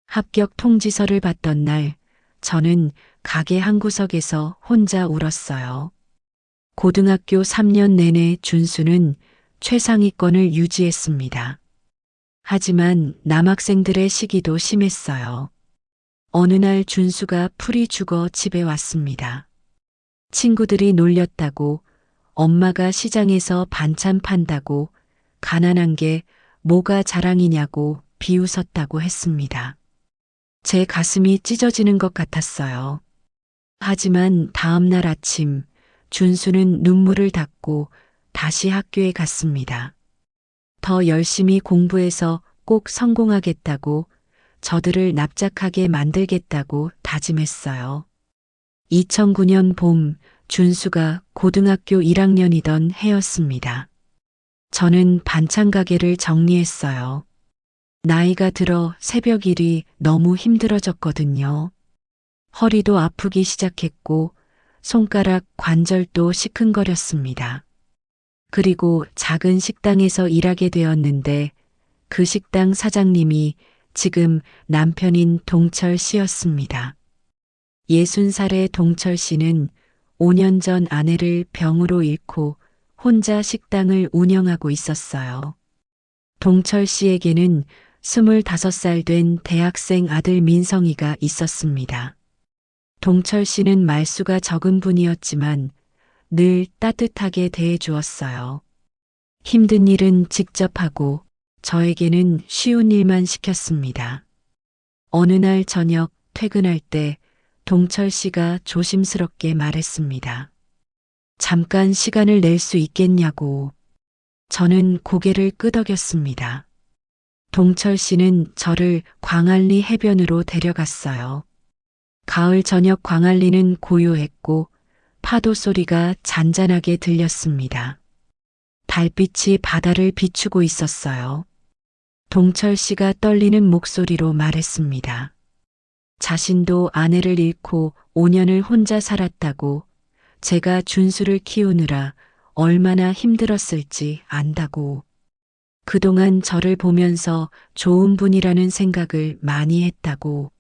합격 통지서를 받던 날, 저는 가게 한 구석에서 혼자 울었어요. 고등학교 3년 내내 준수는 최상위권을 유지했습니다. 하지만 남학생들의 시기도 심했어요. 어느 날 준수가 풀이 죽어 집에 왔습니다. 친구들이 놀렸다고, 엄마가 시장에서 반찬 판다고, 가난한 게 뭐가 자랑이냐고 비웃었다고 했습니다. 제 가슴이 찢어지는 것 같았어요. 하지만 다음 날 아침 준수는 눈물을 닦고 다시 학교에 갔습니다. 더 열심히 공부해서 꼭 성공하겠다고, 저들을 납작하게 만들겠다고 다짐했어요. 2009년 봄, 준수가 고등학교 1학년이던 해였습니다. 저는 반찬 가게를 정리했어요. 나이가 들어 새벽 일이 너무 힘들어졌거든요. 허리도 아프기 시작했고 손가락 관절도 시큰거렸습니다. 그리고 작은 식당에서 일하게 되었는데 그 식당 사장님이 지금 남편인 동철 씨였습니다. 60살의 동철 씨는 5년 전 아내를 병으로 잃고 혼자 식당을 운영하고 있었어요. 동철 씨에게는 25살 된 대학생 아들 민성이가 있었습니다. 동철 씨는 말수가 적은 분이었지만 늘 따뜻하게 대해 주었어요. 힘든 일은 직접 하고 저에게는 쉬운 일만 시켰습니다. 어느 날 저녁 퇴근할 때 동철 씨가 조심스럽게 말했습니다. 잠깐 시간을 낼 수 있겠냐고. 저는 고개를 끄덕였습니다. 동철 씨는 저를 광안리 해변으로 데려갔어요. 가을 저녁 광안리는 고요했고 파도 소리가 잔잔하게 들렸습니다. 달빛이 바다를 비추고 있었어요. 동철 씨가 떨리는 목소리로 말했습니다. 자신도 아내를 잃고 5년을 혼자 살았다고, 제가 준수를 키우느라 얼마나 힘들었을지 안다고. 그동안 저를 보면서 좋은 분이라는 생각을 많이 했다고.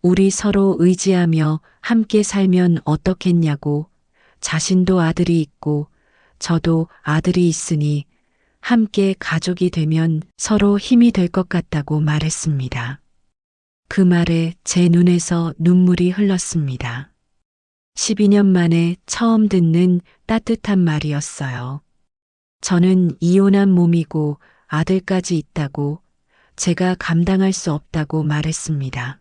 우리 서로 의지하며 함께 살면 어떻겠냐고. 자신도 아들이 있고 저도 아들이 있으니 함께 가족이 되면 서로 힘이 될 것 같다고 말했습니다. 그 말에 제 눈에서 눈물이 흘렀습니다. 12년 만에 처음 듣는 따뜻한 말이었어요. 저는 이혼한 몸이고 아들까지 있다고, 제가 감당할 수 없다고 말했습니다.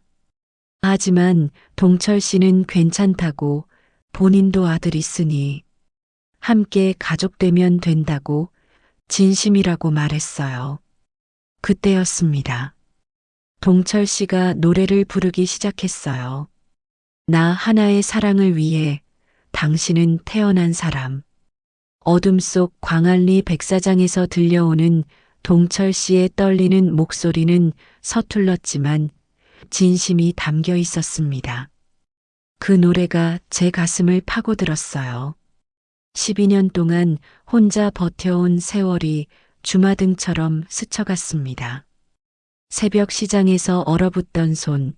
하지만 동철 씨는 괜찮다고, 본인도 아들 있으니 함께 가족 되면 된다고, 진심이라고 말했어요. 그때였습니다. 동철 씨가 노래를 부르기 시작했어요. 나 하나의 사랑을 위해 당신은 태어난 사람. 어둠 속 광안리 백사장에서 들려오는 동철 씨의 떨리는 목소리는 서툴렀지만 진심이 담겨 있었습니다. 그 노래가 제 가슴을 파고들었어요. 12년 동안 혼자 버텨온 세월이 주마등처럼 스쳐갔습니다. 새벽 시장에서 얼어붙던 손,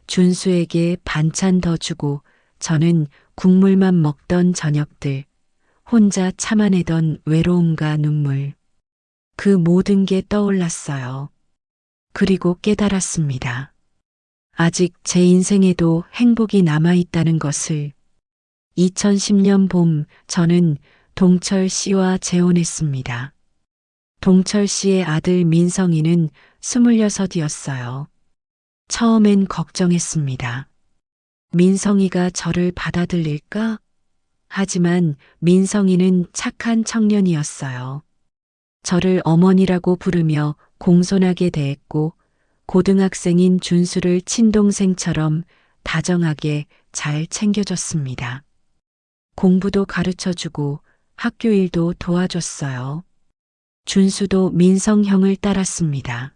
준수에게 반찬 더 주고 저는 국물만 먹던 저녁들, 혼자 참아내던 외로움과 눈물. 그 모든 게 떠올랐어요. 그리고 깨달았습니다. 아직 제 인생에도 행복이 남아있다는 것을. 2010년 봄 저는 동철 씨와 재혼했습니다. 동철 씨의 아들 민성이는 26이었어요. 처음엔 걱정했습니다. 민성이가 저를 받아들일까? 하지만 민성이는 착한 청년이었어요. 저를 어머니라고 부르며 공손하게 대했고 고등학생인 준수를 친동생처럼 다정하게 잘 챙겨줬습니다. 공부도 가르쳐주고 학교 일도 도와줬어요. 준수도 민성 형을 따랐습니다.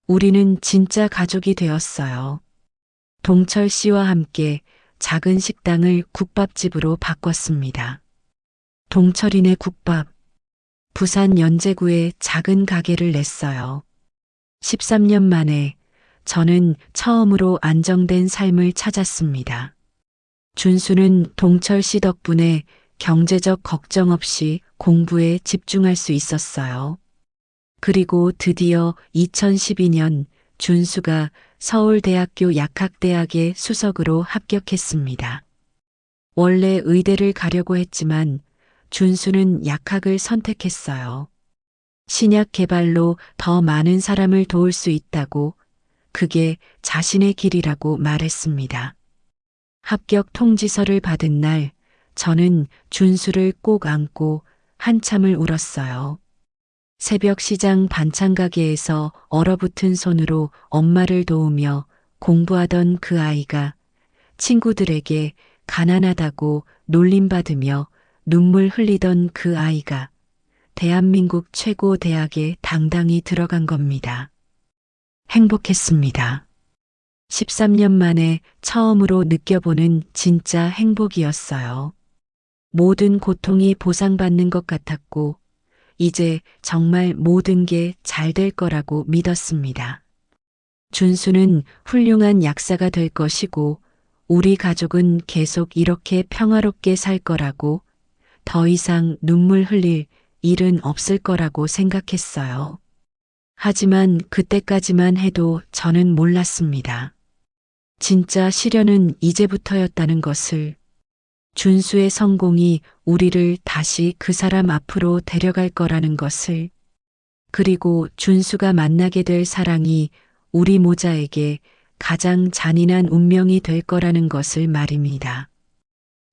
우리는 진짜 가족이 되었어요. 동철 씨와 함께 작은 식당을 국밥집으로 바꿨습니다. 동철이네 국밥. 부산 연제구에 작은 가게를 냈어요. 13년 만에 저는 처음으로 안정된 삶을 찾았습니다. 준수는 동철 씨 덕분에 경제적 걱정 없이 공부에 집중할 수 있었어요. 그리고 드디어 2012년 준수가 서울대학교 약학대학에 수석으로 합격했습니다. 원래 의대를 가려고 했지만 준수는 약학을 선택했어요. 신약 개발로 더 많은 사람을 도울 수 있다고, 그게 자신의 길이라고 말했습니다. 합격 통지서를 받은 날 저는 준수를 꼭 안고 한참을 울었어요. 새벽 시장 반찬 가게에서 얼어붙은 손으로 엄마를 도우며 공부하던 그 아이가 친구들에게 가난하다고 놀림받으며 눈물 흘리던 그 아이가 대한민국 최고 대학에 당당히 들어간 겁니다. 행복했습니다. 13년 만에 처음으로 느껴보는 진짜 행복이었어요. 모든 고통이 보상받는 것 같았고, 이제 정말 모든 게 잘 될 거라고 믿었습니다. 준수는 훌륭한 약사가 될 것이고, 우리 가족은 계속 이렇게 평화롭게 살 거라고, 더 이상 눈물 흘릴 일은 없을 거라고 생각했어요. 하지만 그때까지만 해도 저는 몰랐습니다. 진짜 시련은 이제부터였다는 것을. 준수의 성공이 우리를 다시 그 사람 앞으로 데려갈 거라는 것을. 그리고 준수가 만나게 될 사랑이 우리 모자에게 가장 잔인한 운명이 될 거라는 것을 말입니다.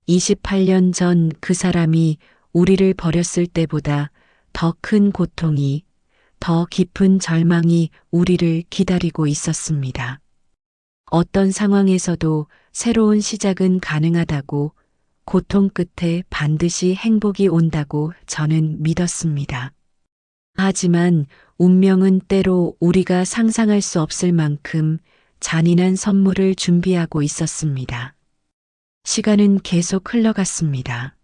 28년 전 그 사람이 우리를 버렸을 때보다 더 큰 고통이, 더 깊은 절망이 우리를 기다리고 있었습니다. 어떤 상황에서도 새로운 시작은 가능하다고, 고통 끝에 반드시 행복이 온다고 저는 믿었습니다. 하지만 운명은 때로 우리가 상상할 수 없을 만큼 잔인한 선물을 준비하고 있었습니다. 시간은 계속 흘러갔습니다.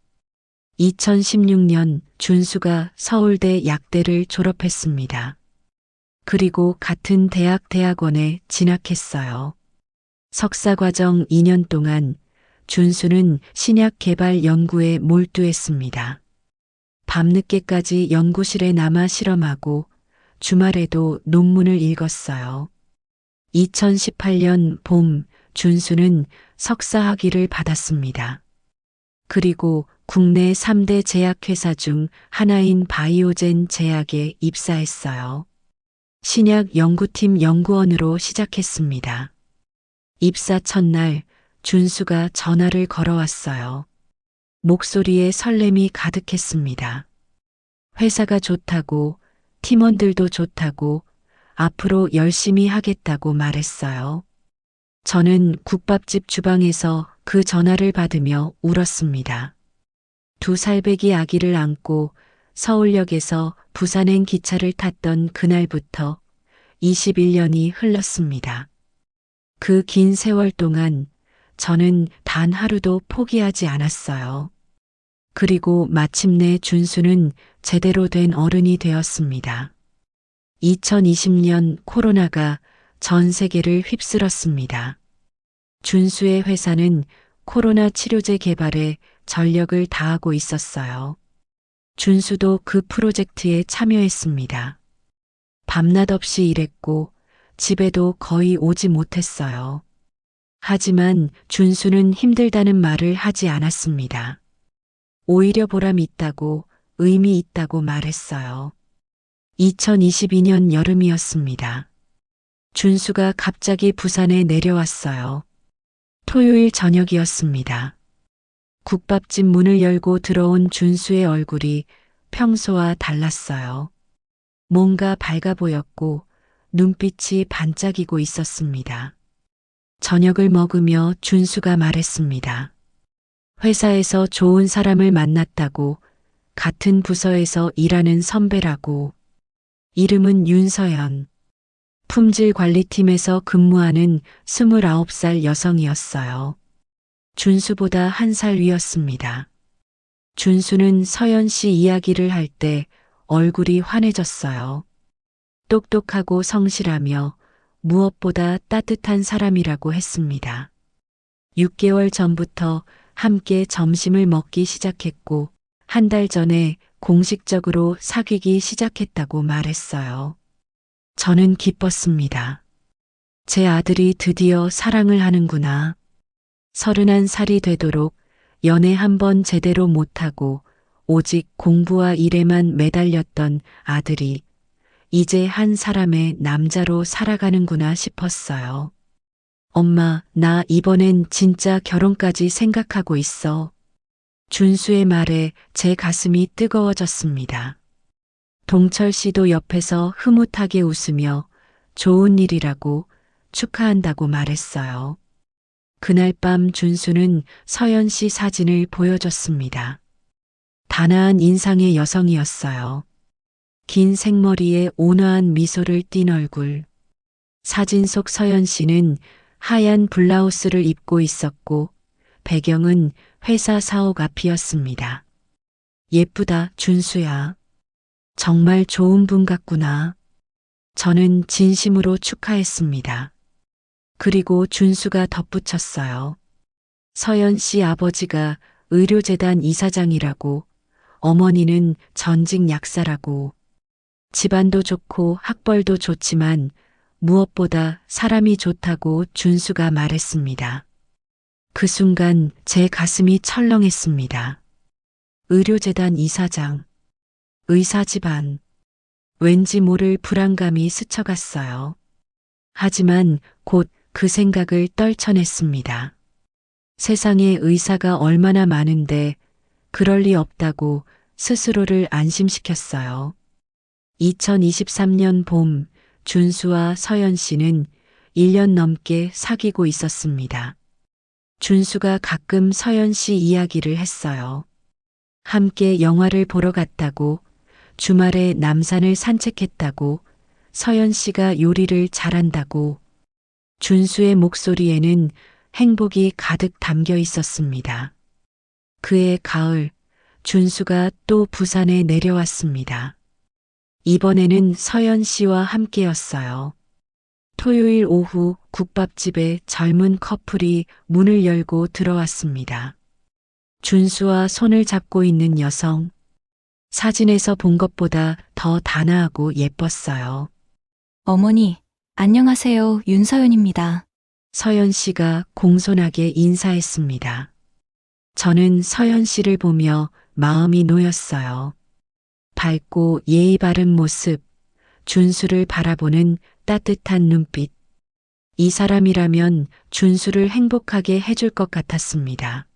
2016년 준수가 서울대 약대를 졸업했습니다. 그리고 같은 대학원에 진학했어요. 석사과정 2년 동안 준수는 신약 개발 연구에 몰두했습니다. 밤늦게까지 연구실에 남아 실험하고 주말에도 논문을 읽었어요. 2018년 봄 준수는 석사 학위를 받았습니다. 그리고 국내 3대 제약회사 중 하나인 바이오젠 제약에 입사했어요. 신약 연구팀 연구원으로 시작했습니다. 입사 첫날 준수가 전화를 걸어왔어요. 목소리에 설렘이 가득했습니다. 회사가 좋다고, 팀원들도 좋다고, 앞으로 열심히 하겠다고 말했어요. 저는 국밥집 주방에서 그 전화를 받으며 울었습니다. 2살배기 아기를 안고 서울역에서 부산행 기차를 탔던 그날부터 21년이 흘렀습니다. 그 긴 세월 동안 저는 단 하루도 포기하지 않았어요. 그리고 마침내 준수는 제대로 된 어른이 되었습니다. 2020년 코로나가 전 세계를 휩쓸었습니다. 준수의 회사는 코로나 치료제 개발에 전력을 다하고 있었어요. 준수도 그 프로젝트에 참여했습니다. 밤낮 없이 일했고 집에도 거의 오지 못했어요. 하지만 준수는 힘들다는 말을 하지 않았습니다. 오히려 보람 있다고, 의미 있다고 말했어요. 2022년 여름이었습니다. 준수가 갑자기 부산에 내려왔어요. 토요일 저녁이었습니다. 국밥집 문을 열고 들어온 준수의 얼굴이 평소와 달랐어요. 뭔가 밝아 보였고 눈빛이 반짝이고 있었습니다. 저녁을 먹으며 준수가 말했습니다. 회사에서 좋은 사람을 만났다고, 같은 부서에서 일하는 선배라고. 이름은 윤서연. 품질관리팀에서 근무하는 29살 여성이었어요. 준수보다 1살 위였습니다. 준수는 서연 씨 이야기를 할 때 얼굴이 환해졌어요. 똑똑하고 성실하며 무엇보다 따뜻한 사람이라고 했습니다. 6개월 전부터 함께 점심을 먹기 시작했고, 1달 전에 공식적으로 사귀기 시작했다고 말했어요. 저는 기뻤습니다. 제 아들이 드디어 사랑을 하는구나. 31살이 되도록 연애 한 번 제대로 못하고 오직 공부와 일에만 매달렸던 아들이 이제 한 사람의 남자로 살아가는구나 싶었어요. 엄마, 나 이번엔 진짜 결혼까지 생각하고 있어. 준수의 말에 제 가슴이 뜨거워졌습니다. 동철 씨도 옆에서 흐뭇하게 웃으며 좋은 일이라고, 축하한다고 말했어요. 그날 밤 준수는 서연 씨 사진을 보여줬습니다. 단아한 인상의 여성이었어요. 긴 생머리에 온화한 미소를 띤 얼굴. 사진 속 서연 씨는 하얀 블라우스를 입고 있었고 배경은 회사 사옥 앞이었습니다. 예쁘다, 준수야. 정말 좋은 분 같구나. 저는 진심으로 축하했습니다. 그리고 준수가 덧붙였어요. 서연 씨 아버지가 의료재단 이사장이라고, 어머니는 전직 약사라고. 집안도 좋고 학벌도 좋지만 무엇보다 사람이 좋다고 준수가 말했습니다. 그 순간 제 가슴이 철렁했습니다. 의료재단 이사장, 의사 집안. 왠지 모를 불안감이 스쳐갔어요. 하지만 곧 그 생각을 떨쳐냈습니다. 세상에 의사가 얼마나 많은데 그럴 리 없다고 스스로를 안심시켰어요. 2023년 봄, 준수와 서연 씨는 1년 넘게 사귀고 있었습니다. 준수가 가끔 서연 씨 이야기를 했어요. 함께 영화를 보러 갔다고, 주말에 남산을 산책했다고, 서연 씨가 요리를 잘한다고. 준수의 목소리에는 행복이 가득 담겨 있었습니다. 그해 가을, 준수가 또 부산에 내려왔습니다. 이번에는 서연 씨와 함께였어요. 토요일 오후 국밥집에 젊은 커플이 문을 열고 들어왔습니다. 준수와 손을 잡고 있는 여성. 사진에서 본 것보다 더 단아하고 예뻤어요. 어머니, 안녕하세요. 윤서연입니다. 서연 씨가 공손하게 인사했습니다. 저는 서연 씨를 보며 마음이 놓였어요. 밝고 예의 바른 모습, 준수를 바라보는 따뜻한 눈빛. 이 사람이라면 준수를 행복하게 해줄 것 같았습니다.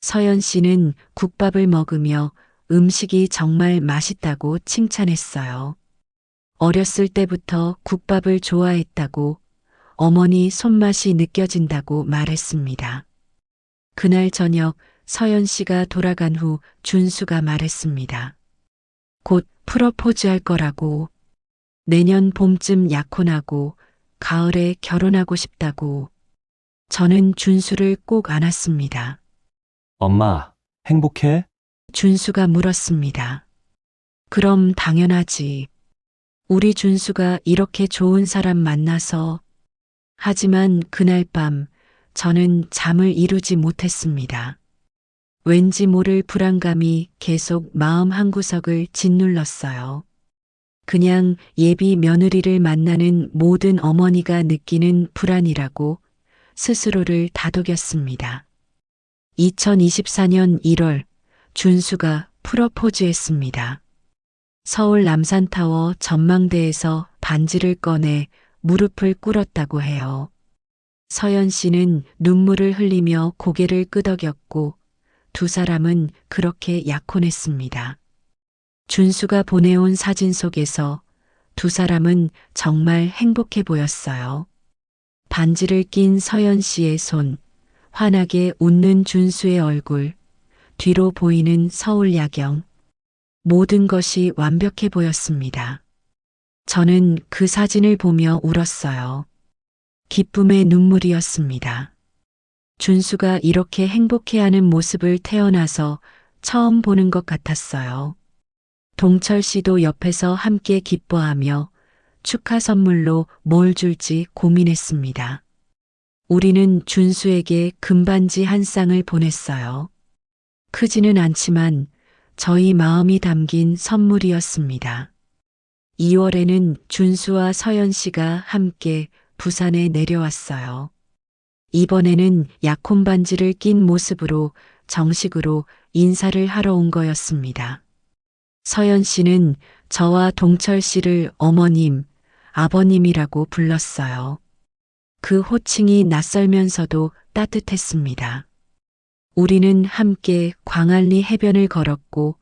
서연 씨는 국밥을 먹으며 음식이 정말 맛있다고 칭찬했어요. 어렸을 때부터 국밥을 좋아했다고, 어머니 손맛이 느껴진다고 말했습니다. 그날 저녁 서연 씨가 돌아간 후 준수가 말했습니다. 곧 프러포즈할 거라고. 내년 봄쯤 약혼하고 가을에 결혼하고 싶다고. 저는 준수를 꼭 안았습니다. 엄마, 행복해? 준수가 물었습니다. 그럼 당연하지. 우리 준수가 이렇게 좋은 사람 만나서. 하지만 그날 밤 저는 잠을 이루지 못했습니다. 왠지 모를 불안감이 계속 마음 한구석을 짓눌렀어요. 그냥 예비 며느리를 만나는 모든 어머니가 느끼는 불안이라고 스스로를 다독였습니다. 2024년 1월 준수가 프러포즈했습니다. 서울 남산타워 전망대에서 반지를 꺼내 무릎을 꿇었다고 해요. 서연 씨는 눈물을 흘리며 고개를 끄덕였고 두 사람은 그렇게 약혼했습니다. 준수가 보내온 사진 속에서 두 사람은 정말 행복해 보였어요. 반지를 낀 서연 씨의 손, 환하게 웃는 준수의 얼굴, 뒤로 보이는 서울 야경. 모든 것이 완벽해 보였습니다. 저는 그 사진을 보며 울었어요. 기쁨의 눈물이었습니다. 준수가 이렇게 행복해하는 모습을 태어나서 처음 보는 것 같았어요. 동철 씨도 옆에서 함께 기뻐하며 축하 선물로 뭘 줄지 고민했습니다. 우리는 준수에게 금반지 한 쌍을 보냈어요. 크지는 않지만 저희 마음이 담긴 선물이었습니다. 2월에는 준수와 서연 씨가 함께 부산에 내려왔어요. 이번에는 약혼 반지를 낀 모습으로 정식으로 인사를 하러 온 거였습니다. 서연 씨는 저와 동철 씨를 어머님, 아버님이라고 불렀어요. 그 호칭이 낯설면서도 따뜻했습니다. 우리는 함께 광안리 해변을 걸었고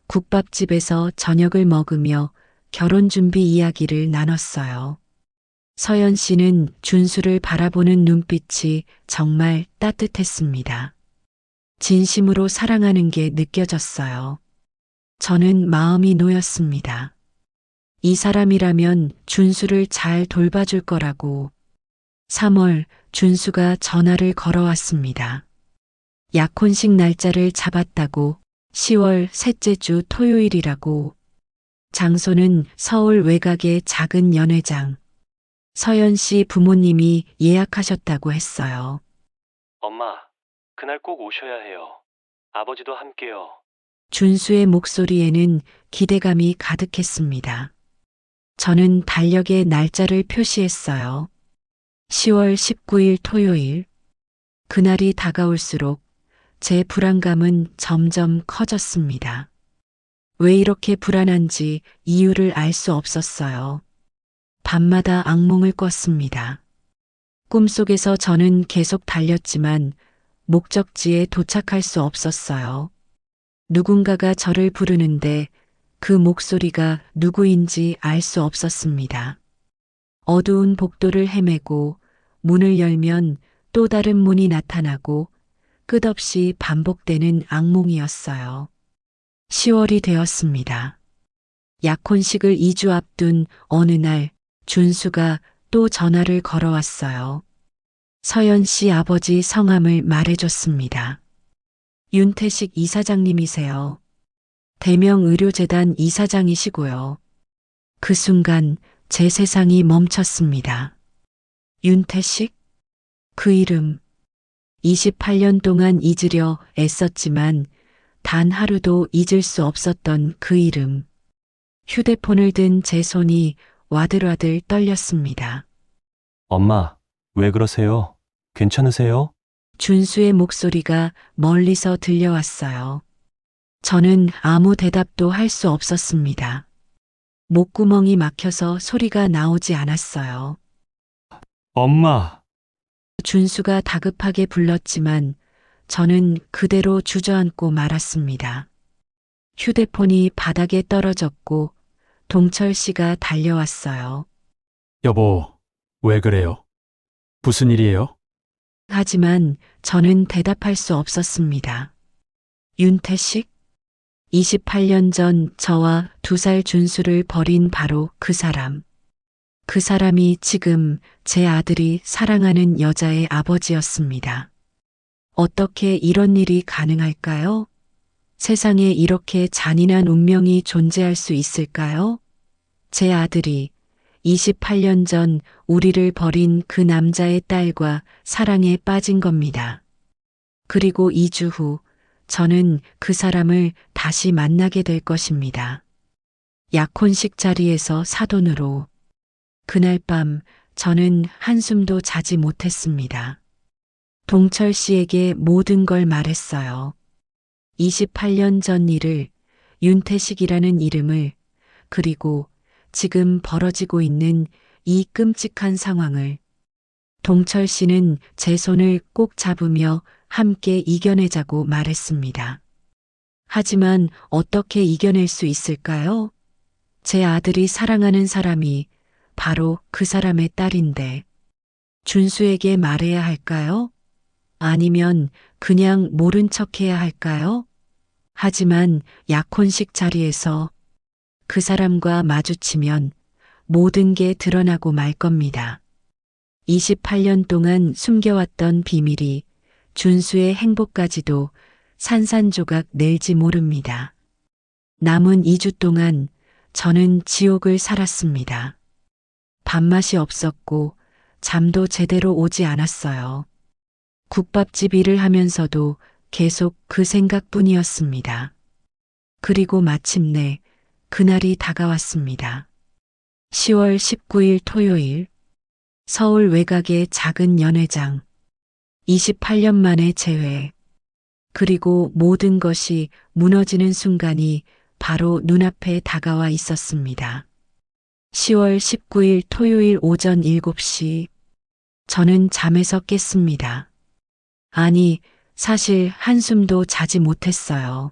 국밥집에서 저녁을 먹으며 결혼 준비 이야기를 나눴어요. 서연 씨는 준수를 바라보는 눈빛이 정말 따뜻했습니다. 진심으로 사랑하는 게 느껴졌어요. 저는 마음이 놓였습니다. 이 사람이라면 준수를 잘 돌봐줄 거라고. 3월 준수가 전화를 걸어왔습니다. 약혼식 날짜를 잡았다고. 10월 셋째 주 토요일이라고. 장소는 서울 외곽의 작은 연회장. 서연 씨 부모님이 예약하셨다고 했어요. 엄마, 그날 꼭 오셔야 해요. 아버지도 함께요. 준수의 목소리에는 기대감이 가득했습니다. 저는 달력에 날짜를 표시했어요. 10월 19일 토요일. 그날이 다가올수록 제 불안감은 점점 커졌습니다. 왜 이렇게 불안한지 이유를 알 수 없었어요. 밤마다 악몽을 꿨습니다. 꿈속에서 저는 계속 달렸지만 목적지에 도착할 수 없었어요. 누군가가 저를 부르는데 그 목소리가 누구인지 알 수 없었습니다. 어두운 복도를 헤매고 문을 열면 또 다른 문이 나타나고 끝없이 반복되는 악몽이었어요. 10월이 되었습니다. 약혼식을 2주 앞둔 어느 날 준수가 또 전화를 걸어왔어요. 서연 씨 아버지 성함을 말해줬습니다. 윤태식 이사장님이세요. 대명의료재단 이사장이시고요. 그 순간 제 세상이 멈췄습니다. 윤태식? 그 이름. 28년 동안 잊으려 애썼지만 단 하루도 잊을 수 없었던 그 이름. 휴대폰을 든 제 손이 와들와들 떨렸습니다. 엄마, 왜 그러세요? 괜찮으세요? 준수의 목소리가 멀리서 들려왔어요. 저는 아무 대답도 할 수 없었습니다. 목구멍이 막혀서 소리가 나오지 않았어요. 엄마. 준수가 다급하게 불렀지만 저는 그대로 주저앉고 말았습니다. 휴대폰이 바닥에 떨어졌고 동철 씨가 달려왔어요. 여보, 왜 그래요? 무슨 일이에요? 하지만 저는 대답할 수 없었습니다. 윤태식? 28년 전 저와 2살 준수를 버린 바로 그 사람. 그 사람이 지금 제 아들이 사랑하는 여자의 아버지였습니다. 어떻게 이런 일이 가능할까요? 세상에 이렇게 잔인한 운명이 존재할 수 있을까요? 제 아들이 28년 전 우리를 버린 그 남자의 딸과 사랑에 빠진 겁니다. 그리고 2주 후 저는 그 사람을 다시 만나게 될 것입니다. 약혼식 자리에서 사돈으로. 그날 밤 저는 한숨도 자지 못했습니다. 동철 씨에게 모든 걸 말했어요. 28년 전 일을, 윤태식이라는 이름을, 그리고 지금 벌어지고 있는 이 끔찍한 상황을. 동철 씨는 제 손을 꼭 잡으며 함께 이겨내자고 말했습니다. 하지만 어떻게 이겨낼 수 있을까요? 제 아들이 사랑하는 사람이 바로 그 사람의 딸인데, 준수에게 말해야 할까요? 아니면 그냥 모른 척 해야 할까요? 하지만 약혼식 자리에서 그 사람과 마주치면 모든 게 드러나고 말 겁니다. 28년 동안 숨겨왔던 비밀이 준수의 행복까지도 산산조각 낼지 모릅니다. 남은 2주 동안 저는 지옥을 살았습니다. 밥맛이 없었고 잠도 제대로 오지 않았어요. 국밥집 일을 하면서도 계속 그 생각뿐이었습니다. 그리고 마침내 그날이 다가왔습니다. 10월 19일 토요일, 서울 외곽의 작은 연회장. 28년 만에 재회. 그리고 모든 것이 무너지는 순간이 바로 눈앞에 다가와 있었습니다. 10월 19일 토요일 오전 7시. 저는 잠에서 깼습니다. 아니, 사실 한숨도 자지 못했어요.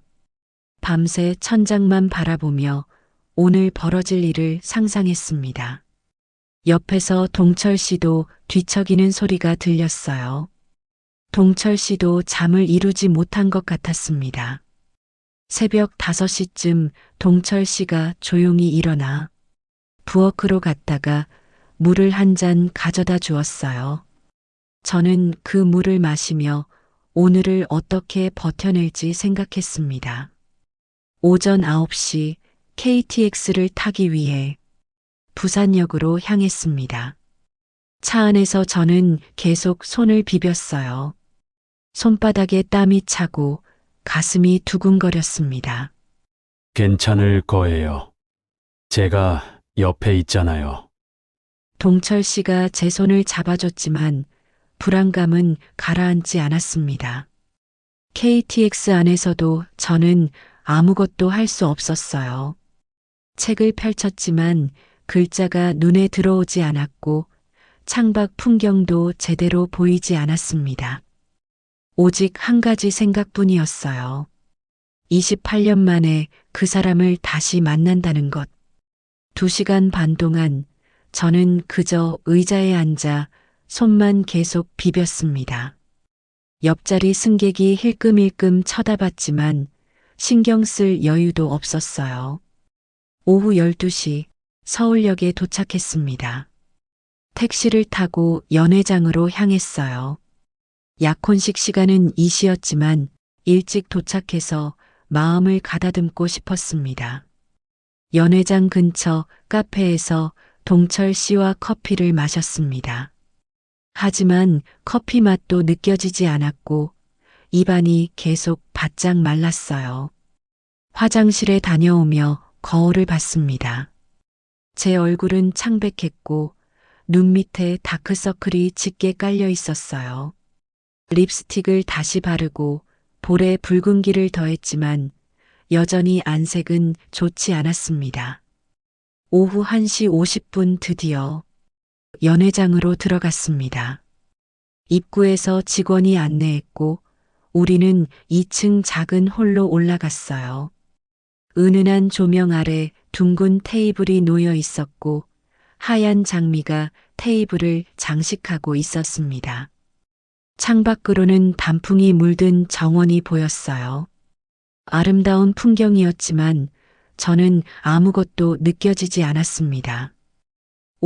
밤새 천장만 바라보며 오늘 벌어질 일을 상상했습니다. 옆에서 동철 씨도 뒤척이는 소리가 들렸어요. 동철 씨도 잠을 이루지 못한 것 같았습니다. 새벽 5시쯤 동철 씨가 조용히 일어나 부엌으로 갔다가 물을 한 잔 가져다 주었어요. 저는 그 물을 마시며 오늘을 어떻게 버텨낼지 생각했습니다. 오전 9시 KTX를 타기 위해 부산역으로 향했습니다. 차 안에서 저는 계속 손을 비볐어요. 손바닥에 땀이 차고 가슴이 두근거렸습니다. 괜찮을 거예요. 제가 옆에 있잖아요. 동철 씨가 제 손을 잡아줬지만 불안감은 가라앉지 않았습니다. KTX 안에서도 저는 아무것도 할 수 없었어요. 책을 펼쳤지만 글자가 눈에 들어오지 않았고 창밖 풍경도 제대로 보이지 않았습니다. 오직 한 가지 생각뿐이었어요. 28년 만에 그 사람을 다시 만난다는 것. 2시간 반 동안 저는 그저 의자에 앉아 손만 계속 비볐습니다. 옆자리 승객이 힐끔힐끔 쳐다봤지만 신경 쓸 여유도 없었어요. 오후 12시 서울역에 도착했습니다. 택시를 타고 연회장으로 향했어요. 약혼식 시간은 2시였지만 일찍 도착해서 마음을 가다듬고 싶었습니다. 연회장 근처 카페에서 동철 씨와 커피를 마셨습니다. 하지만 커피 맛도 느껴지지 않았고 입안이 계속 바짝 말랐어요. 화장실에 다녀오며 거울을 봤습니다. 제 얼굴은 창백했고 눈 밑에 다크서클이 짙게 깔려 있었어요. 립스틱을 다시 바르고 볼에 붉은기를 더했지만 여전히 안색은 좋지 않았습니다. 오후 1시 50분 드디어 연회장으로 들어갔습니다. 입구에서 직원이 안내했고 우리는 2층 작은 홀로 올라갔어요. 은은한 조명 아래 둥근 테이블이 놓여 있었고 하얀 장미가 테이블을 장식하고 있었습니다. 창밖으로는 단풍이 물든 정원이 보였어요. 아름다운 풍경이었지만 저는 아무것도 느껴지지 않았습니다.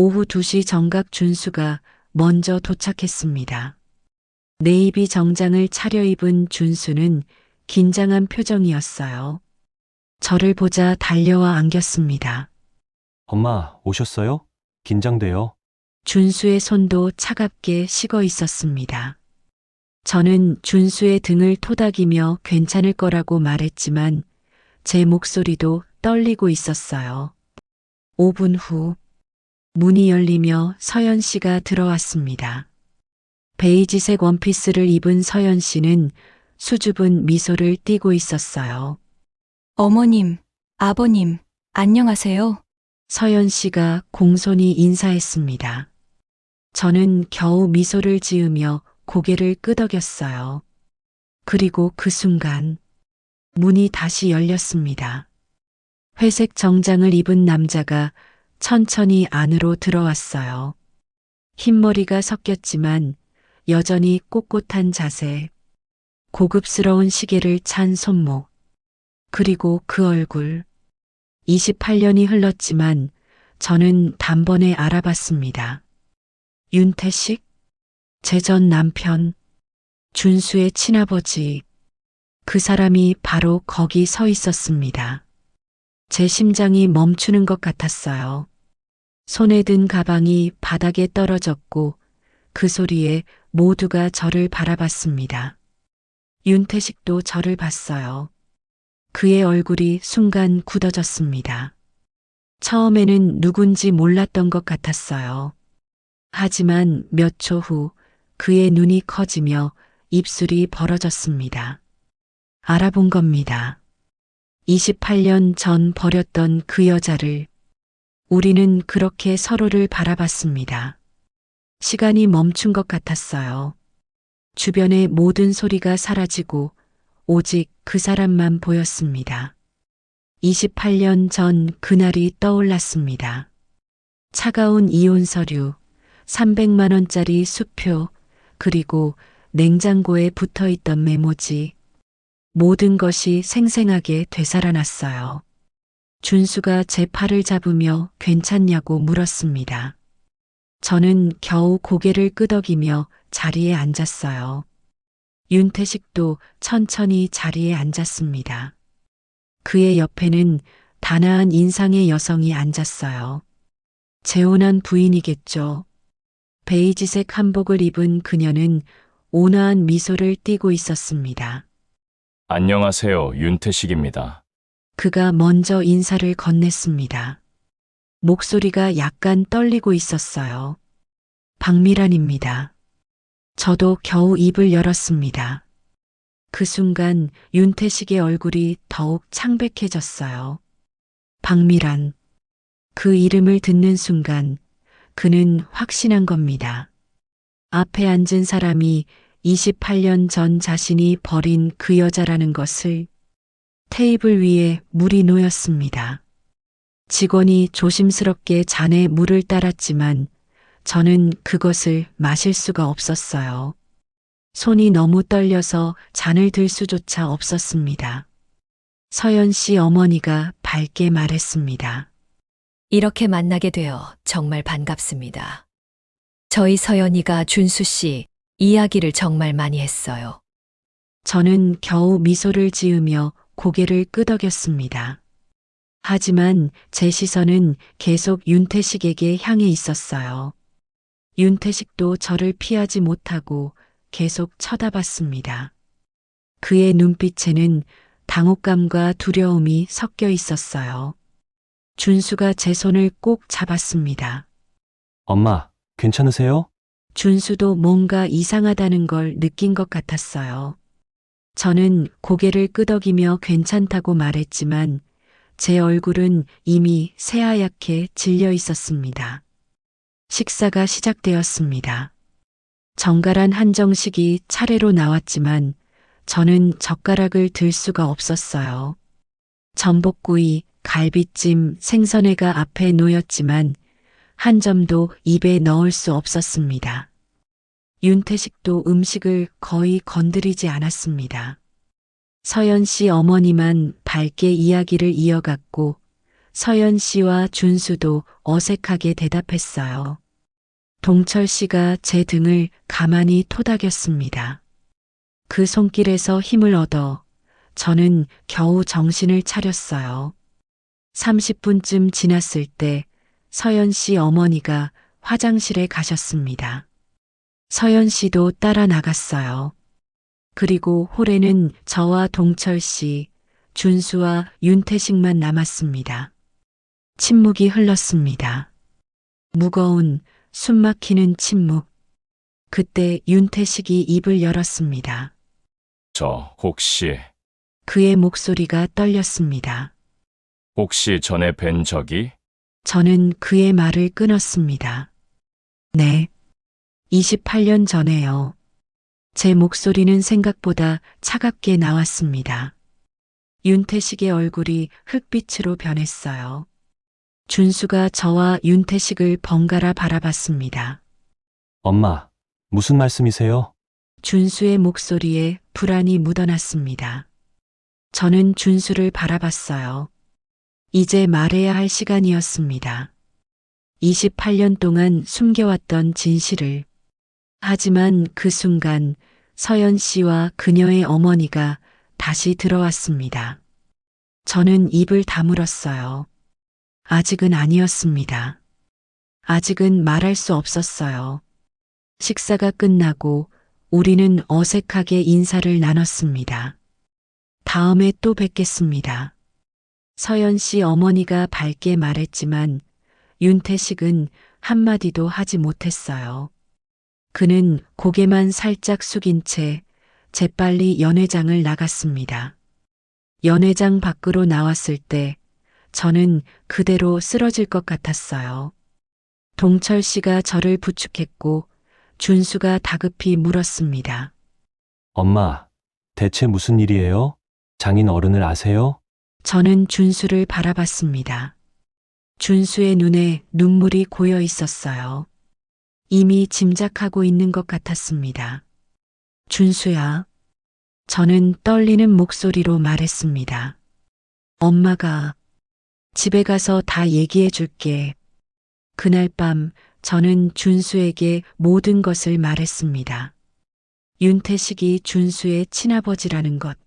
오후 2시 정각 준수가 먼저 도착했습니다. 네이비 정장을 차려입은 준수는 긴장한 표정이었어요. 저를 보자 달려와 안겼습니다. 엄마, 오셨어요? 긴장돼요. 준수의 손도 차갑게 식어 있었습니다. 저는 준수의 등을 토닥이며 괜찮을 거라고 말했지만 제 목소리도 떨리고 있었어요. 5분 후 문이 열리며 서연 씨가 들어왔습니다. 베이지색 원피스를 입은 서연 씨는 수줍은 미소를 띠고 있었어요. 어머님, 아버님, 안녕하세요. 서연 씨가 공손히 인사했습니다. 저는 겨우 미소를 지으며 고개를 끄덕였어요. 그리고 그 순간 문이 다시 열렸습니다. 회색 정장을 입은 남자가 천천히 안으로 들어왔어요. 흰머리가 섞였지만 여전히 꼿꼿한 자세, 고급스러운 시계를 찬 손목, 그리고 그 얼굴. 28년이 흘렀지만 저는 단번에 알아봤습니다. 윤태식? 제 전 남편, 준수의 친아버지. 그 사람이 바로 거기 서 있었습니다. 제 심장이 멈추는 것 같았어요. 손에 든 가방이 바닥에 떨어졌고 그 소리에 모두가 저를 바라봤습니다. 윤태식도 저를 봤어요. 그의 얼굴이 순간 굳어졌습니다. 처음에는 누군지 몰랐던 것 같았어요. 하지만 몇 초 후 그의 눈이 커지며 입술이 벌어졌습니다. 알아본 겁니다. 28년 전 버렸던 그 여자를. 우리는 그렇게 서로를 바라봤습니다. 시간이 멈춘 것 같았어요. 주변의 모든 소리가 사라지고 오직 그 사람만 보였습니다. 28년 전 그날이 떠올랐습니다. 차가운 이혼 서류, 300만 원짜리 수표, 그리고 냉장고에 붙어 있던 메모지. 모든 것이 생생하게 되살아났어요. 준수가 제 팔을 잡으며 괜찮냐고 물었습니다. 저는 겨우 고개를 끄덕이며 자리에 앉았어요. 윤태식도 천천히 자리에 앉았습니다. 그의 옆에는 단아한 인상의 여성이 앉았어요. 재혼한 부인이겠죠. 베이지색 한복을 입은 그녀는 온화한 미소를 띠고 있었습니다. 안녕하세요, 윤태식입니다. 그가 먼저 인사를 건넸습니다. 목소리가 약간 떨리고 있었어요. 박미란입니다. 저도 겨우 입을 열었습니다. 그 순간 윤태식의 얼굴이 더욱 창백해졌어요. 박미란. 그 이름을 듣는 순간 그는 확신한 겁니다. 앞에 앉은 사람이 28년 전 자신이 버린 그 여자라는 것을. 테이블 위에 물이 놓였습니다. 직원이 조심스럽게 잔에 물을 따랐지만 저는 그것을 마실 수가 없었어요. 손이 너무 떨려서 잔을 들 수조차 없었습니다. 서연 씨 어머니가 밝게 말했습니다. 이렇게 만나게 되어 정말 반갑습니다. 저희 서연이가 준수 씨 이야기를 정말 많이 했어요. 저는 겨우 미소를 지으며 고개를 끄덕였습니다. 하지만 제 시선은 계속 윤태식에게 향해 있었어요. 윤태식도 저를 피하지 못하고 계속 쳐다봤습니다. 그의 눈빛에는 당혹감과 두려움이 섞여 있었어요. 준수가 제 손을 꼭 잡았습니다. 엄마, 괜찮으세요? 준수도 뭔가 이상하다는 걸 느낀 것 같았어요. 저는 고개를 끄덕이며 괜찮다고 말했지만 제 얼굴은 이미 새하얗게 질려 있었습니다. 식사가 시작되었습니다. 정갈한 한정식이 차례로 나왔지만 저는 젓가락을 들 수가 없었어요. 전복구이, 갈비찜, 생선회가 앞에 놓였지만 한 점도 입에 넣을 수 없었습니다. 윤태식도 음식을 거의 건드리지 않았습니다. 서연 씨 어머니만 밝게 이야기를 이어갔고 서연 씨와 준수도 어색하게 대답했어요. 동철 씨가 제 등을 가만히 토닥였습니다. 그 손길에서 힘을 얻어 저는 겨우 정신을 차렸어요. 30분쯤 지났을 때 서연 씨 어머니가 화장실에 가셨습니다. 서연 씨도 따라 나갔어요. 그리고 홀에는 저와 동철 씨, 준수와 윤태식만 남았습니다. 침묵이 흘렀습니다. 무거운 숨막히는 침묵. 그때 윤태식이 입을 열었습니다. 저 혹시 그의 목소리가 떨렸습니다. 혹시 전에 뵌 적이? 저는 그의 말을 끊었습니다. 네. 28년 전에요. 제 목소리는 생각보다 차갑게 나왔습니다. 윤태식의 얼굴이 흑빛으로 변했어요. 준수가 저와 윤태식을 번갈아 바라봤습니다. 엄마, 무슨 말씀이세요? 준수의 목소리에 불안이 묻어났습니다. 저는 준수를 바라봤어요. 이제 말해야 할 시간이었습니다. 28년 동안 숨겨왔던 진실을. 하지만 그 순간 서연 씨와 그녀의 어머니가 다시 들어왔습니다. 저는 입을 다물었어요. 아직은 아니었습니다. 아직은 말할 수 없었어요. 식사가 끝나고 우리는 어색하게 인사를 나눴습니다. 다음에 또 뵙겠습니다. 서연 씨 어머니가 밝게 말했지만 윤태식은 한마디도 하지 못했어요. 그는 고개만 살짝 숙인 채 재빨리 연회장을 나갔습니다. 연회장 밖으로 나왔을 때 저는 그대로 쓰러질 것 같았어요. 동철 씨가 저를 부축했고 준수가 다급히 물었습니다. 엄마, 대체 무슨 일이에요? 장인 어른을 아세요? 저는 준수를 바라봤습니다. 준수의 눈에 눈물이 고여 있었어요. 이미 짐작하고 있는 것 같았습니다. 준수야. 저는 떨리는 목소리로 말했습니다. 엄마가 집에 가서 다 얘기해 줄게. 그날 밤 저는 준수에게 모든 것을 말했습니다. 윤태식이 준수의 친아버지라는 것,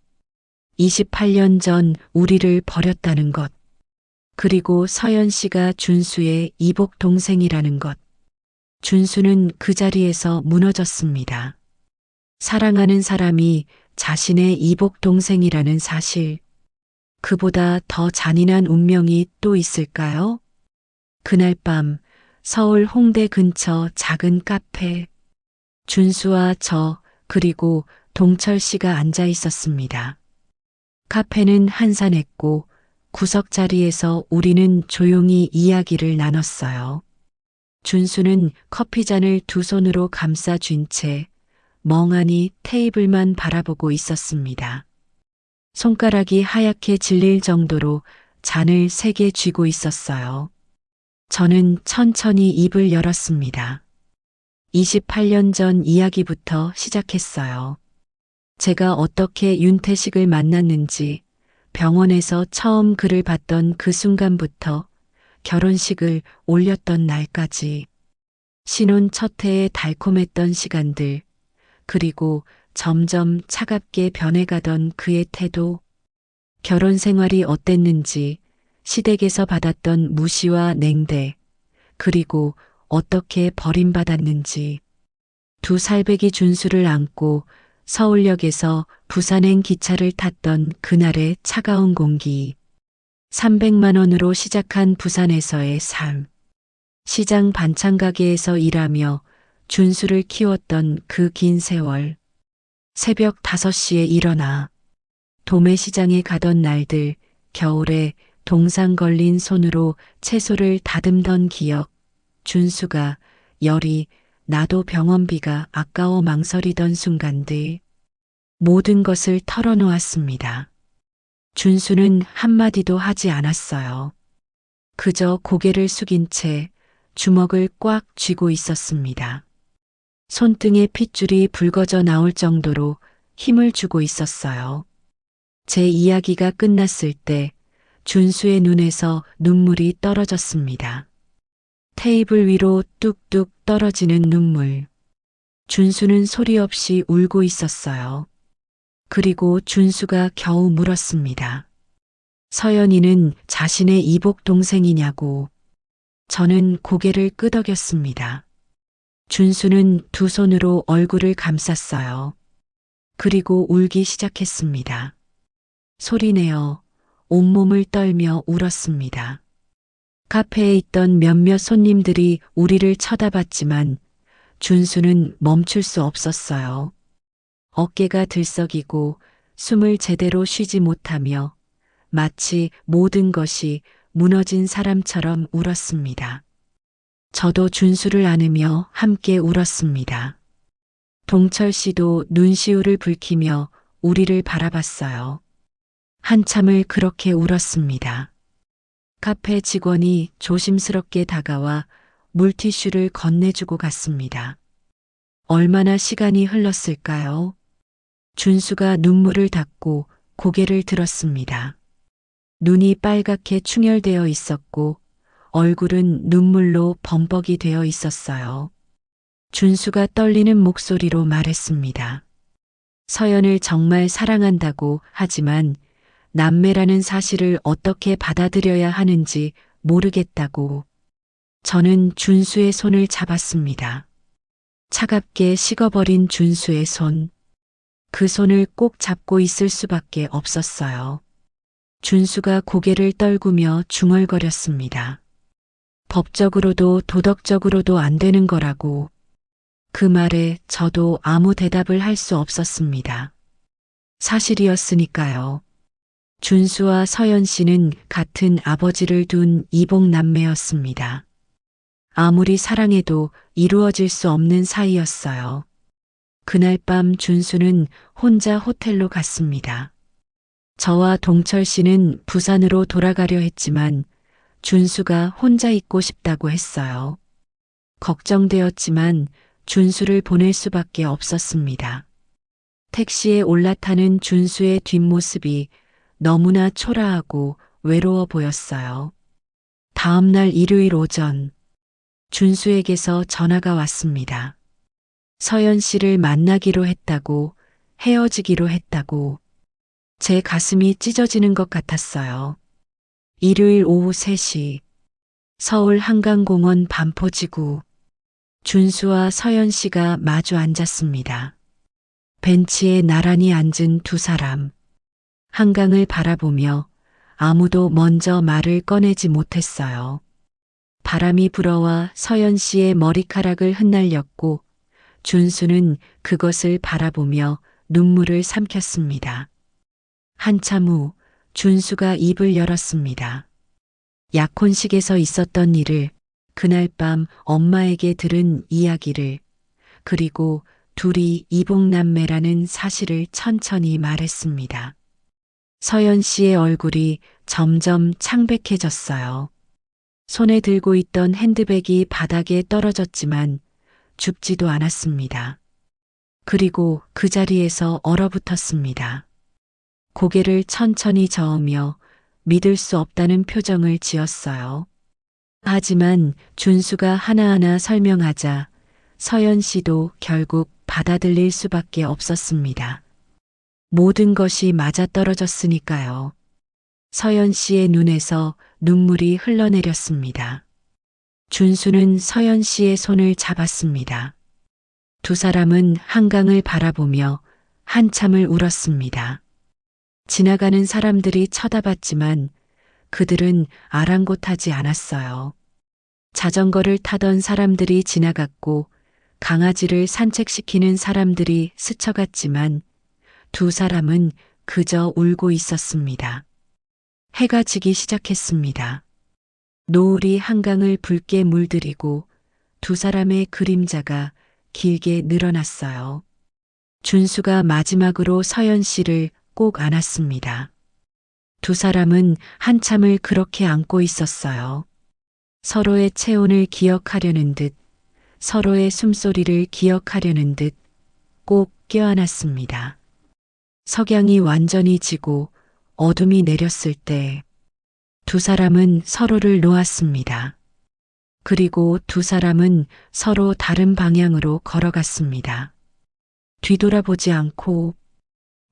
28년 전 우리를 버렸다는 것, 그리고 서연 씨가 준수의 이복 동생이라는 것. 준수는 그 자리에서 무너졌습니다. 사랑하는 사람이 자신의 이복 동생이라는 사실. 그보다 더 잔인한 운명이 또 있을까요? 그날 밤 서울 홍대 근처 작은 카페. 준수와 저 그리고 동철 씨가 앉아 있었습니다. 카페는 한산했고 구석 자리에서 우리는 조용히 이야기를 나눴어요. 준수는 커피잔을 두 손으로 감싸 쥔 채 멍하니 테이블만 바라보고 있었습니다. 손가락이 하얗게 질릴 정도로 잔을 3개 쥐고 있었어요. 저는 천천히 입을 열었습니다. 28년 전 이야기부터 시작했어요. 제가 어떻게 윤태식을 만났는지, 병원에서 처음 그를 봤던 그 순간부터 결혼식을 올렸던 날까지, 신혼 첫 해에 달콤했던 시간들, 그리고 점점 차갑게 변해가던 그의 태도, 결혼 생활이 어땠는지, 시댁에서 받았던 무시와 냉대, 그리고 어떻게 버림받았는지, 두 살배기 준수를 안고 서울역에서 부산행 기차를 탔던 그날의 차가운 공기, 300만 원으로 시작한 부산에서의 삶, 시장 반찬 가게에서 일하며 준수를 키웠던 그 긴 세월, 새벽 5시에 일어나 도매시장에 가던 날들, 겨울에 동상 걸린 손으로 채소를 다듬던 기억, 준수가 열이 나도 병원비가 아까워 망설이던 순간들, 모든 것을 털어놓았습니다. 준수는 한마디도 하지 않았어요. 그저 고개를 숙인 채 주먹을 꽉 쥐고 있었습니다. 손등에 핏줄이 붉어져 나올 정도로 힘을 주고 있었어요. 제 이야기가 끝났을 때 준수의 눈에서 눈물이 떨어졌습니다. 테이블 위로 뚝뚝 떨어지는 눈물. 준수는 소리 없이 울고 있었어요. 그리고 준수가 겨우 물었습니다. 서연이는 자신의 이복 동생이냐고. 저는 고개를 끄덕였습니다. 준수는 두 손으로 얼굴을 감쌌어요. 그리고 울기 시작했습니다. 소리내어 온몸을 떨며 울었습니다. 카페에 있던 몇몇 손님들이 우리를 쳐다봤지만 준수는 멈출 수 없었어요. 어깨가 들썩이고 숨을 제대로 쉬지 못하며 마치 모든 것이 무너진 사람처럼 울었습니다. 저도 준수를 안으며 함께 울었습니다. 동철 씨도 눈시울을 붉히며 우리를 바라봤어요. 한참을 그렇게 울었습니다. 카페 직원이 조심스럽게 다가와 물티슈를 건네주고 갔습니다. 얼마나 시간이 흘렀을까요? 준수가 눈물을 닦고 고개를 들었습니다. 눈이 빨갛게 충혈되어 있었고 얼굴은 눈물로 범벅이 되어 있었어요. 준수가 떨리는 목소리로 말했습니다. 서연을 정말 사랑한다고 하지만 남매라는 사실을 어떻게 받아들여야 하는지 모르겠다고. 저는 준수의 손을 잡았습니다. 차갑게 식어버린 준수의 손. 그 손을 꼭 잡고 있을 수밖에 없었어요. 준수가 고개를 떨구며 중얼거렸습니다. 법적으로도 도덕적으로도 안 되는 거라고. 그 말에 저도 아무 대답을 할 수 없었습니다. 사실이었으니까요. 준수와 서연 씨는 같은 아버지를 둔 이복 남매였습니다. 아무리 사랑해도 이루어질 수 없는 사이였어요. 그날 밤 준수는 혼자 호텔로 갔습니다. 저와 동철 씨는 부산으로 돌아가려 했지만 준수가 혼자 있고 싶다고 했어요. 걱정되었지만 준수를 보낼 수밖에 없었습니다. 택시에 올라타는 준수의 뒷모습이 너무나 초라하고 외로워 보였어요. 다음 날 일요일 오전, 준수에게서 전화가 왔습니다. 서연 씨를 만나기로 했다고, 헤어지기로 했다고. 제 가슴이 찢어지는 것 같았어요. 일요일 오후 3시, 서울 한강공원 반포지구. 준수와 서연 씨가 마주 앉았습니다. 벤치에 나란히 앉은 두 사람. 한강을 바라보며 아무도 먼저 말을 꺼내지 못했어요. 바람이 불어와 서연 씨의 머리카락을 흩날렸고 준수는 그것을 바라보며 눈물을 삼켰습니다. 한참 후 준수가 입을 열었습니다. 약혼식에서 있었던 일을, 그날 밤 엄마에게 들은 이야기를, 그리고 둘이 이복남매라는 사실을 천천히 말했습니다. 서연 씨의 얼굴이 점점 창백해졌어요. 손에 들고 있던 핸드백이 바닥에 떨어졌지만 줍지도 않았습니다. 그리고 그 자리에서 얼어붙었습니다. 고개를 천천히 저으며 믿을 수 없다는 표정을 지었어요. 하지만 준수가 하나하나 설명하자 서연 씨도 결국 받아들일 수밖에 없었습니다. 모든 것이 맞아떨어졌으니까요. 서연 씨의 눈에서 눈물이 흘러내렸습니다. 준수는 서연 씨의 손을 잡았습니다. 두 사람은 한강을 바라보며 한참을 울었습니다. 지나가는 사람들이 쳐다봤지만 그들은 아랑곳하지 않았어요. 자전거를 타던 사람들이 지나갔고 강아지를 산책시키는 사람들이 스쳐갔지만 두 사람은 그저 울고 있었습니다. 해가 지기 시작했습니다. 노을이 한강을 붉게 물들이고 두 사람의 그림자가 길게 늘어났어요. 준수가 마지막으로 서연 씨를 꼭 안았습니다. 두 사람은 한참을 그렇게 안고 있었어요. 서로의 체온을 기억하려는 듯, 서로의 숨소리를 기억하려는 듯 꼭 껴안았습니다. 석양이 완전히 지고 어둠이 내렸을 때 두 사람은 서로를 놓았습니다. 그리고 두 사람은 서로 다른 방향으로 걸어갔습니다. 뒤돌아보지 않고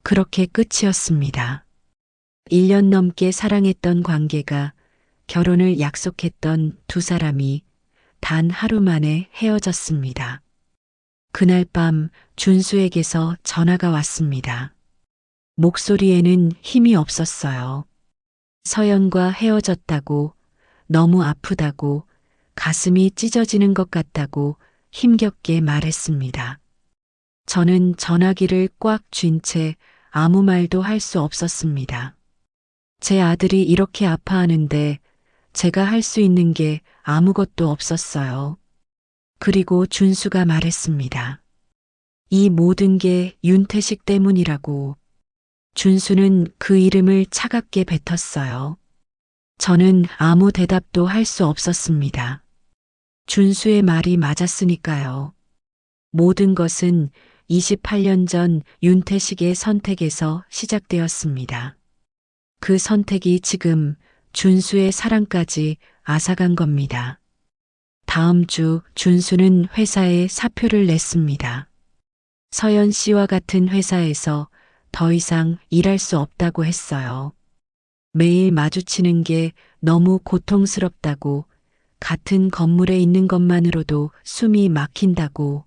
그렇게 끝이었습니다. 1년 넘게 사랑했던 관계가 결혼을 약속했던 두 사람이 단 하루 만에 헤어졌습니다. 그날 밤 준수에게서 전화가 왔습니다. 목소리에는 힘이 없었어요. 서연과 헤어졌다고, 너무 아프다고, 가슴이 찢어지는 것 같다고 힘겹게 말했습니다. 저는 전화기를 꽉 쥔 채 아무 말도 할 수 없었습니다. 제 아들이 이렇게 아파하는데 제가 할 수 있는 게 아무것도 없었어요. 그리고 준수가 말했습니다. 이 모든 게 윤태식 때문이라고. 준수는 그 이름을 차갑게 뱉었어요. 저는 아무 대답도 할 수 없었습니다. 준수의 말이 맞았으니까요. 모든 것은 28년 전 윤태식의 선택에서 시작되었습니다. 그 선택이 지금 준수의 사랑까지 앗아간 겁니다. 다음 주 준수는 회사에 사표를 냈습니다. 서연 씨와 같은 회사에서 더 이상 일할 수 없다고 했어요. 매일 마주치는 게 너무 고통스럽다고, 같은 건물에 있는 것만으로도 숨이 막힌다고.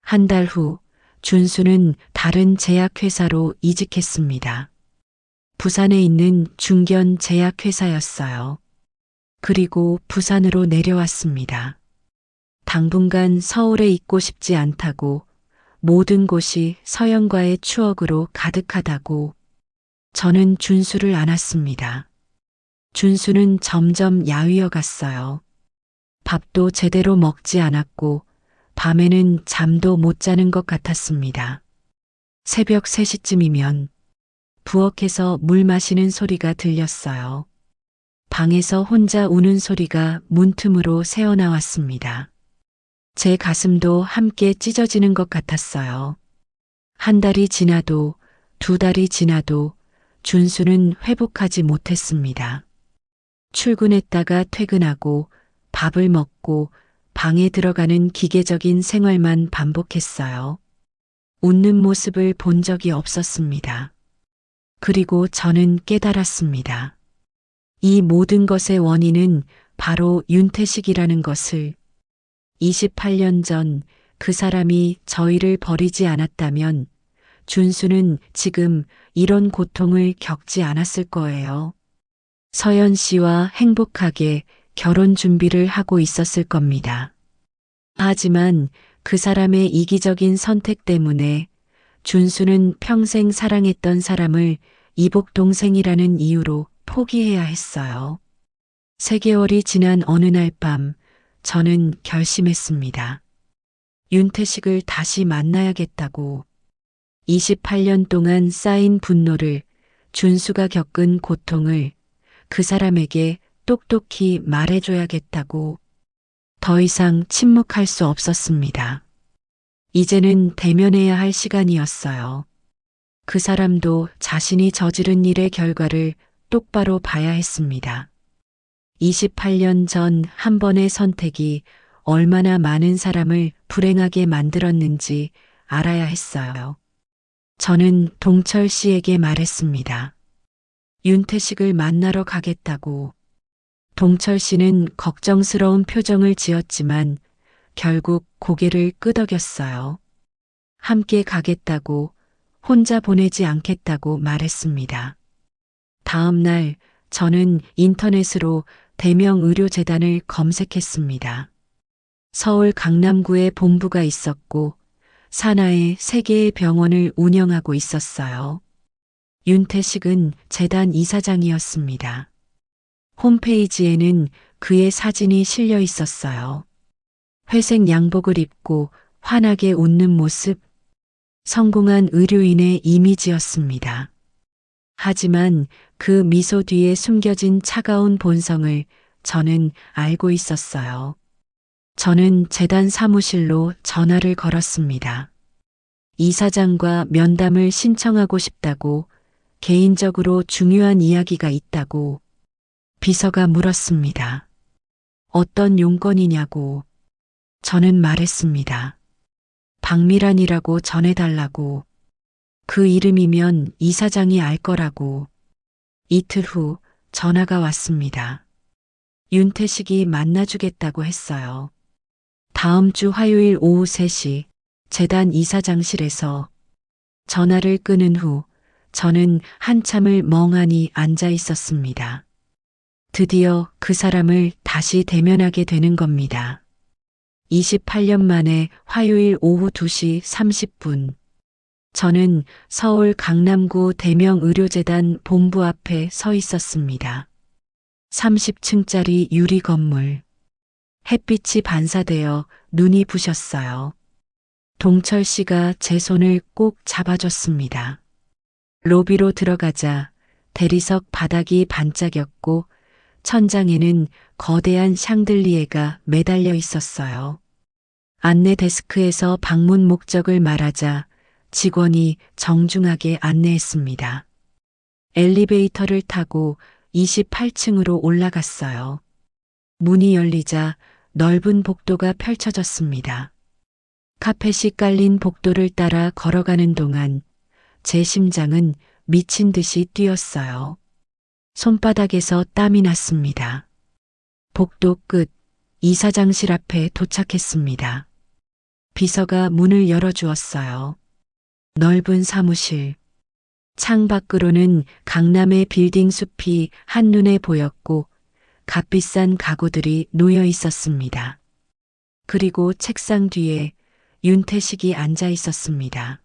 한 달 후 준수는 다른 제약회사로 이직했습니다. 부산에 있는 중견 제약회사였어요. 그리고 부산으로 내려왔습니다. 당분간 서울에 있고 싶지 않다고, 모든 곳이 서연과의 추억으로 가득하다고. 저는 준수를 안았습니다. 준수는 점점 야위어 갔어요. 밥도 제대로 먹지 않았고 밤에는 잠도 못 자는 것 같았습니다. 새벽 3시쯤이면 부엌에서 물 마시는 소리가 들렸어요. 방에서 혼자 우는 소리가 문틈으로 새어나왔습니다. 제 가슴도 함께 찢어지는 것 같았어요. 한 달이 지나도, 두 달이 지나도 준수는 회복하지 못했습니다. 출근했다가 퇴근하고 밥을 먹고 방에 들어가는 기계적인 생활만 반복했어요. 웃는 모습을 본 적이 없었습니다. 그리고 저는 깨달았습니다. 이 모든 것의 원인은 바로 윤태식이라는 것을. 28년 전 그 사람이 저희를 버리지 않았다면 준수는 지금 이런 고통을 겪지 않았을 거예요. 서연 씨와 행복하게 결혼 준비를 하고 있었을 겁니다. 하지만 그 사람의 이기적인 선택 때문에 준수는 평생 사랑했던 사람을 이복 동생이라는 이유로 포기해야 했어요. 3개월이 지난 어느 날 밤 저는 결심했습니다. 윤태식을 다시 만나야겠다고. 28년 동안 쌓인 분노를, 준수가 겪은 고통을 그 사람에게 똑똑히 말해줘야겠다고. 더 이상 침묵할 수 없었습니다. 이제는 대면해야 할 시간이었어요. 그 사람도 자신이 저지른 일의 결과를 똑바로 봐야 했습니다. 28년 전 한 번의 선택이 얼마나 많은 사람을 불행하게 만들었는지 알아야 했어요. 저는 동철 씨에게 말했습니다. 윤태식을 만나러 가겠다고. 동철 씨는 걱정스러운 표정을 지었지만 결국 고개를 끄덕였어요. 함께 가겠다고, 혼자 보내지 않겠다고 말했습니다. 다음 날 저는 인터넷으로 대명의료재단을 검색했습니다. 서울 강남구에 본부가 있었고 산하에 3개의 병원을 운영하고 있었어요. 윤태식은 재단 이사장이었습니다. 홈페이지에는 그의 사진이 실려 있었어요. 회색 양복을 입고 환하게 웃는 모습, 성공한 의료인의 이미지였습니다. 하지만 그 미소 뒤에 숨겨진 차가운 본성을 저는 알고 있었어요. 저는 재단 사무실로 전화를 걸었습니다. 이사장과 면담을 신청하고 싶다고, 개인적으로 중요한 이야기가 있다고. 비서가 물었습니다. 어떤 용건이냐고. 저는 말했습니다. 박미란이라고 전해달라고. 그 이름이면 이사장이 알 거라고. 이틀 후 전화가 왔습니다. 윤태식이 만나주겠다고 했어요. 다음 주 화요일 오후 3시 재단 이사장실에서. 전화를 끊은 후 저는 한참을 멍하니 앉아 있었습니다. 드디어 그 사람을 다시 대면하게 되는 겁니다. 28년 만에 화요일 오후 2시 30분. 저는 서울 강남구 대명의료재단 본부 앞에 서 있었습니다. 30층짜리 유리 건물. 햇빛이 반사되어 눈이 부셨어요. 동철 씨가 제 손을 꼭 잡아줬습니다. 로비로 들어가자 대리석 바닥이 반짝였고 천장에는 거대한 샹들리에가 매달려 있었어요. 안내 데스크에서 방문 목적을 말하자 직원이 정중하게 안내했습니다. 엘리베이터를 타고 28층으로 올라갔어요. 문이 열리자 넓은 복도가 펼쳐졌습니다. 카펫이 깔린 복도를 따라 걸어가는 동안 제 심장은 미친 듯이 뛰었어요. 손바닥에서 땀이 났습니다. 복도 끝 이사장실 앞에 도착했습니다. 비서가 문을 열어주었어요. 넓은 사무실. 창밖으로는 강남의 빌딩 숲이 한눈에 보였고 값비싼 가구들이 놓여 있었습니다. 그리고 책상 뒤에 윤태식이 앉아 있었습니다.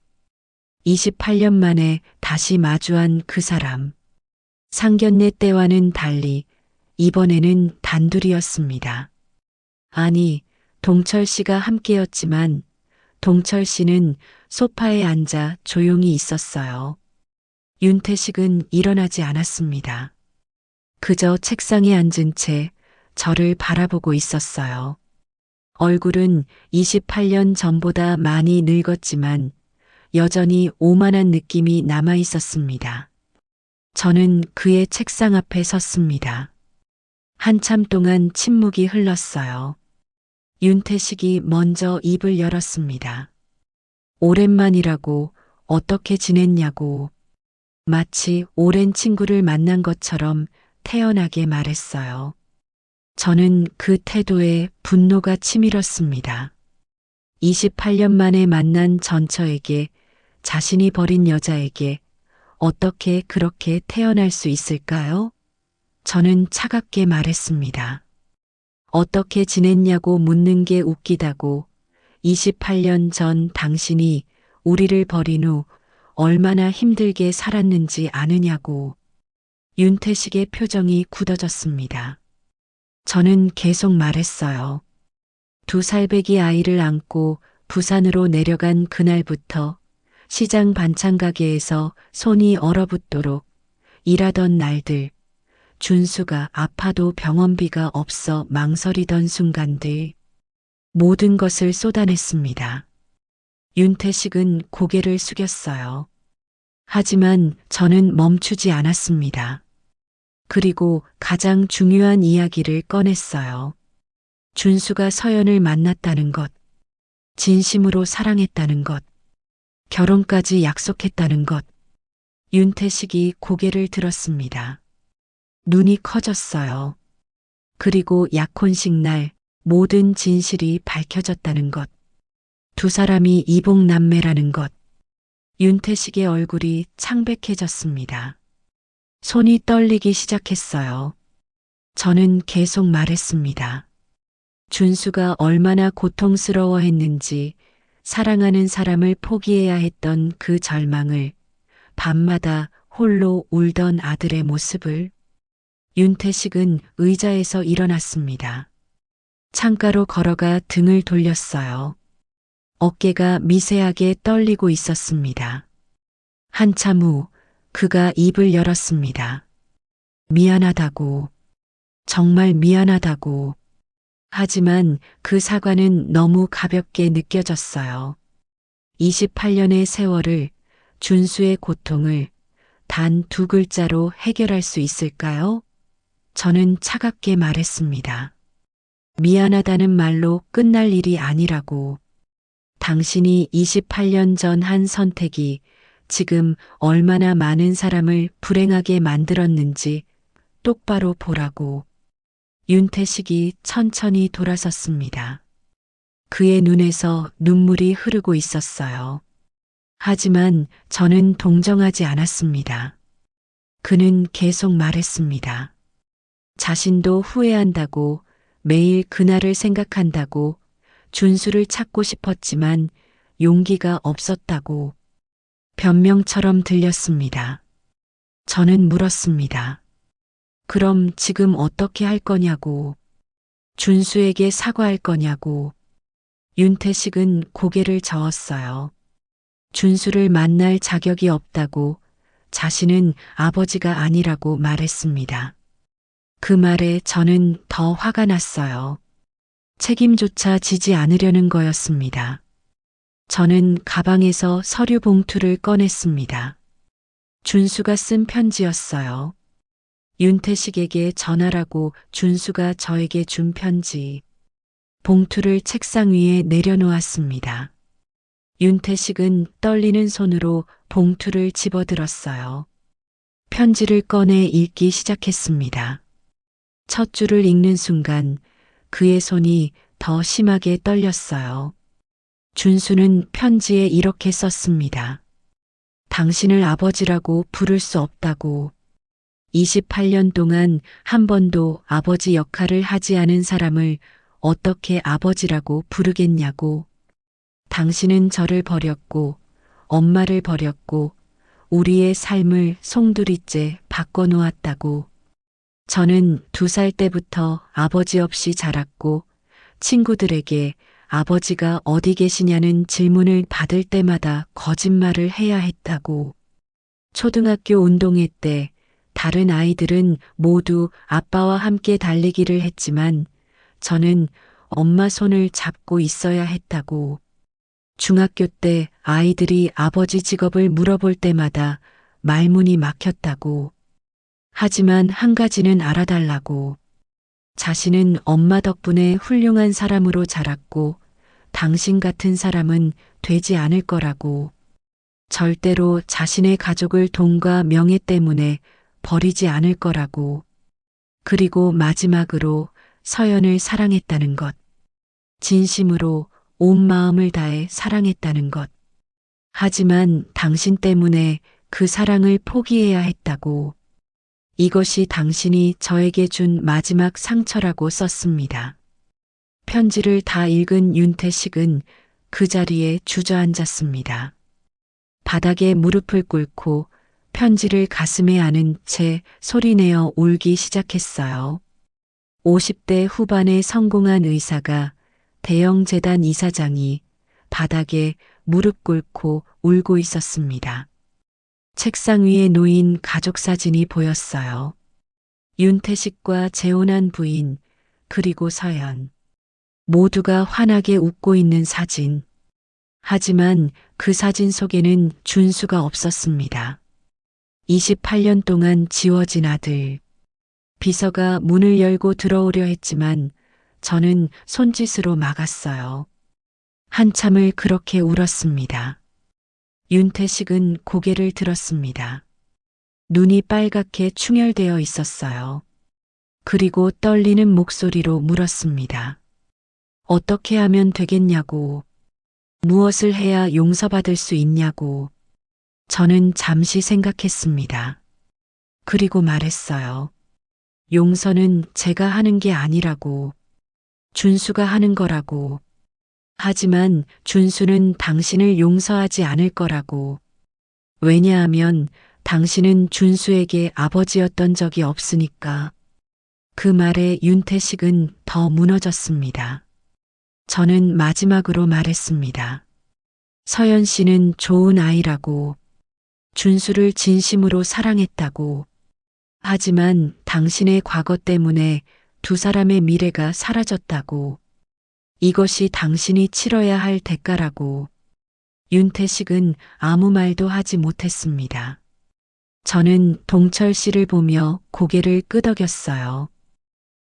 28년 만에 다시 마주한 그 사람. 상견례 때와는 달리 이번에는 단둘이었습니다. 아니, 동철 씨가 함께였지만 동철 씨는 소파에 앉아 조용히 있었어요. 윤태식은 일어나지 않았습니다. 그저 책상에 앉은 채 저를 바라보고 있었어요. 얼굴은 28년 전보다 많이 늙었지만 여전히 오만한 느낌이 남아 있었습니다. 저는 그의 책상 앞에 섰습니다. 한참 동안 침묵이 흘렀어요. 윤태식이 먼저 입을 열었습니다. 오랜만이라고, 어떻게 지냈냐고. 마치 오랜 친구를 만난 것처럼 태연하게 말했어요. 저는 그 태도에 분노가 치밀었습니다. 28년 만에 만난 전처에게, 자신이 버린 여자에게 어떻게 그렇게 태연할 수 있을까요? 저는 차갑게 말했습니다. 어떻게 지냈냐고 묻는 게 웃기다고. 28년 전 당신이 우리를 버린 후 얼마나 힘들게 살았는지 아느냐고. 윤태식의 표정이 굳어졌습니다. 저는 계속 말했어요. 2살배기 아이를 안고 부산으로 내려간 그날부터 시장 반찬 가게에서 손이 얼어붙도록 일하던 날들, 준수가 아파도 병원비가 없어 망설이던 순간들, 모든 것을 쏟아냈습니다. 윤태식은 고개를 숙였어요. 하지만 저는 멈추지 않았습니다. 그리고 가장 중요한 이야기를 꺼냈어요. 준수가 서연을 만났다는 것, 진심으로 사랑했다는 것, 결혼까지 약속했다는 것. 윤태식이 고개를 들었습니다. 눈이 커졌어요. 그리고 약혼식 날 모든 진실이 밝혀졌다는 것. 2사람이 이복남매라는 것. 윤태식의 얼굴이 창백해졌습니다. 손이 떨리기 시작했어요. 저는 계속 말했습니다. 준수가 얼마나 고통스러워했는지, 사랑하는 사람을 포기해야 했던 그 절망을, 밤마다 홀로 울던 아들의 모습을. 윤태식은 의자에서 일어났습니다. 창가로 걸어가 등을 돌렸어요. 어깨가 미세하게 떨리고 있었습니다. 한참 후 그가 입을 열었습니다. 미안하다고. 정말 미안하다고. 하지만 그 사과는 너무 가볍게 느껴졌어요. 28년의 세월을, 준수의 고통을 단 2글자로 해결할 수 있을까요? 저는 차갑게 말했습니다. 미안하다는 말로 끝날 일이 아니라고. 당신이 28년 전 한 선택이 지금 얼마나 많은 사람을 불행하게 만들었는지 똑바로 보라고. 윤태식이 천천히 돌아섰습니다. 그의 눈에서 눈물이 흐르고 있었어요. 하지만 저는 동정하지 않았습니다. 그는 계속 말했습니다. 자신도 후회한다고, 매일 그날을 생각한다고, 준수를 찾고 싶었지만 용기가 없었다고. 변명처럼 들렸습니다. 저는 물었습니다. 그럼 지금 어떻게 할 거냐고. 준수에게 사과할 거냐고. 윤태식은 고개를 저었어요. 준수를 만날 자격이 없다고, 자신은 아버지가 아니라고 말했습니다. 그 말에 저는 더 화가 났어요. 책임조차 지지 않으려는 거였습니다. 저는 가방에서 서류 봉투를 꺼냈습니다. 준수가 쓴 편지였어요. 윤태식에게 전하라고 준수가 저에게 준 편지. 봉투를 책상 위에 내려놓았습니다. 윤태식은 떨리는 손으로 봉투를 집어들었어요. 편지를 꺼내 읽기 시작했습니다. 첫 줄을 읽는 순간 그의 손이 더 심하게 떨렸어요. 준수는 편지에 이렇게 썼습니다. 당신을 아버지라고 부를 수 없다고. 28년 동안 한 번도 아버지 역할을 하지 않은 사람을 어떻게 아버지라고 부르겠냐고. 당신은 저를 버렸고, 엄마를 버렸고, 우리의 삶을 송두리째 바꿔놓았다고. 저는 2살 때부터 아버지 없이 자랐고, 친구들에게 아버지가 어디 계시냐는 질문을 받을 때마다 거짓말을 해야 했다고. 초등학교 운동회 때 다른 아이들은 모두 아빠와 함께 달리기를 했지만 저는 엄마 손을 잡고 있어야 했다고. 중학교 때 아이들이 아버지 직업을 물어볼 때마다 말문이 막혔다고. 하지만 한 가지는 알아달라고. 자신은 엄마 덕분에 훌륭한 사람으로 자랐고 당신 같은 사람은 되지 않을 거라고. 절대로 자신의 가족을 돈과 명예 때문에 버리지 않을 거라고. 그리고 마지막으로 서연을 사랑했다는 것. 진심으로 온 마음을 다해 사랑했다는 것. 하지만 당신 때문에 그 사랑을 포기해야 했다고. 이것이 당신이 저에게 준 마지막 상처라고 썼습니다. 편지를 다 읽은 윤태식은 그 자리에 주저앉았습니다. 바닥에 무릎을 꿇고 편지를 가슴에 안은 채 소리내어 울기 시작했어요. 50대 후반에 성공한 의사가 대형 재단 이사장이 바닥에 무릎 꿇고 울고 있었습니다. 책상 위에 놓인 가족 사진이 보였어요. 윤태식과 재혼한 부인, 그리고 서연. 모두가 환하게 웃고 있는 사진. 하지만 그 사진 속에는 준수가 없었습니다. 28년 동안 지워진 아들. 비서가 문을 열고 들어오려 했지만 저는 손짓으로 막았어요. 한참을 그렇게 울었습니다. 윤태식은 고개를 들었습니다. 눈이 빨갛게 충혈되어 있었어요. 그리고 떨리는 목소리로 물었습니다. 어떻게 하면 되겠냐고. 무엇을 해야 용서받을 수 있냐고. 저는 잠시 생각했습니다. 그리고 말했어요. 용서는 제가 하는 게 아니라고. 준수가 하는 거라고. 하지만 준수는 당신을 용서하지 않을 거라고. 왜냐하면 당신은 준수에게 아버지였던 적이 없으니까. 그 말에 윤태식은 더 무너졌습니다. 저는 마지막으로 말했습니다. 서연 씨는 좋은 아이라고. 준수를 진심으로 사랑했다고. 하지만 당신의 과거 때문에 2사람의 미래가 사라졌다고. 이것이 당신이 치러야 할 대가라고. 윤태식은 아무 말도 하지 못했습니다. 저는 동철 씨를 보며 고개를 끄덕였어요.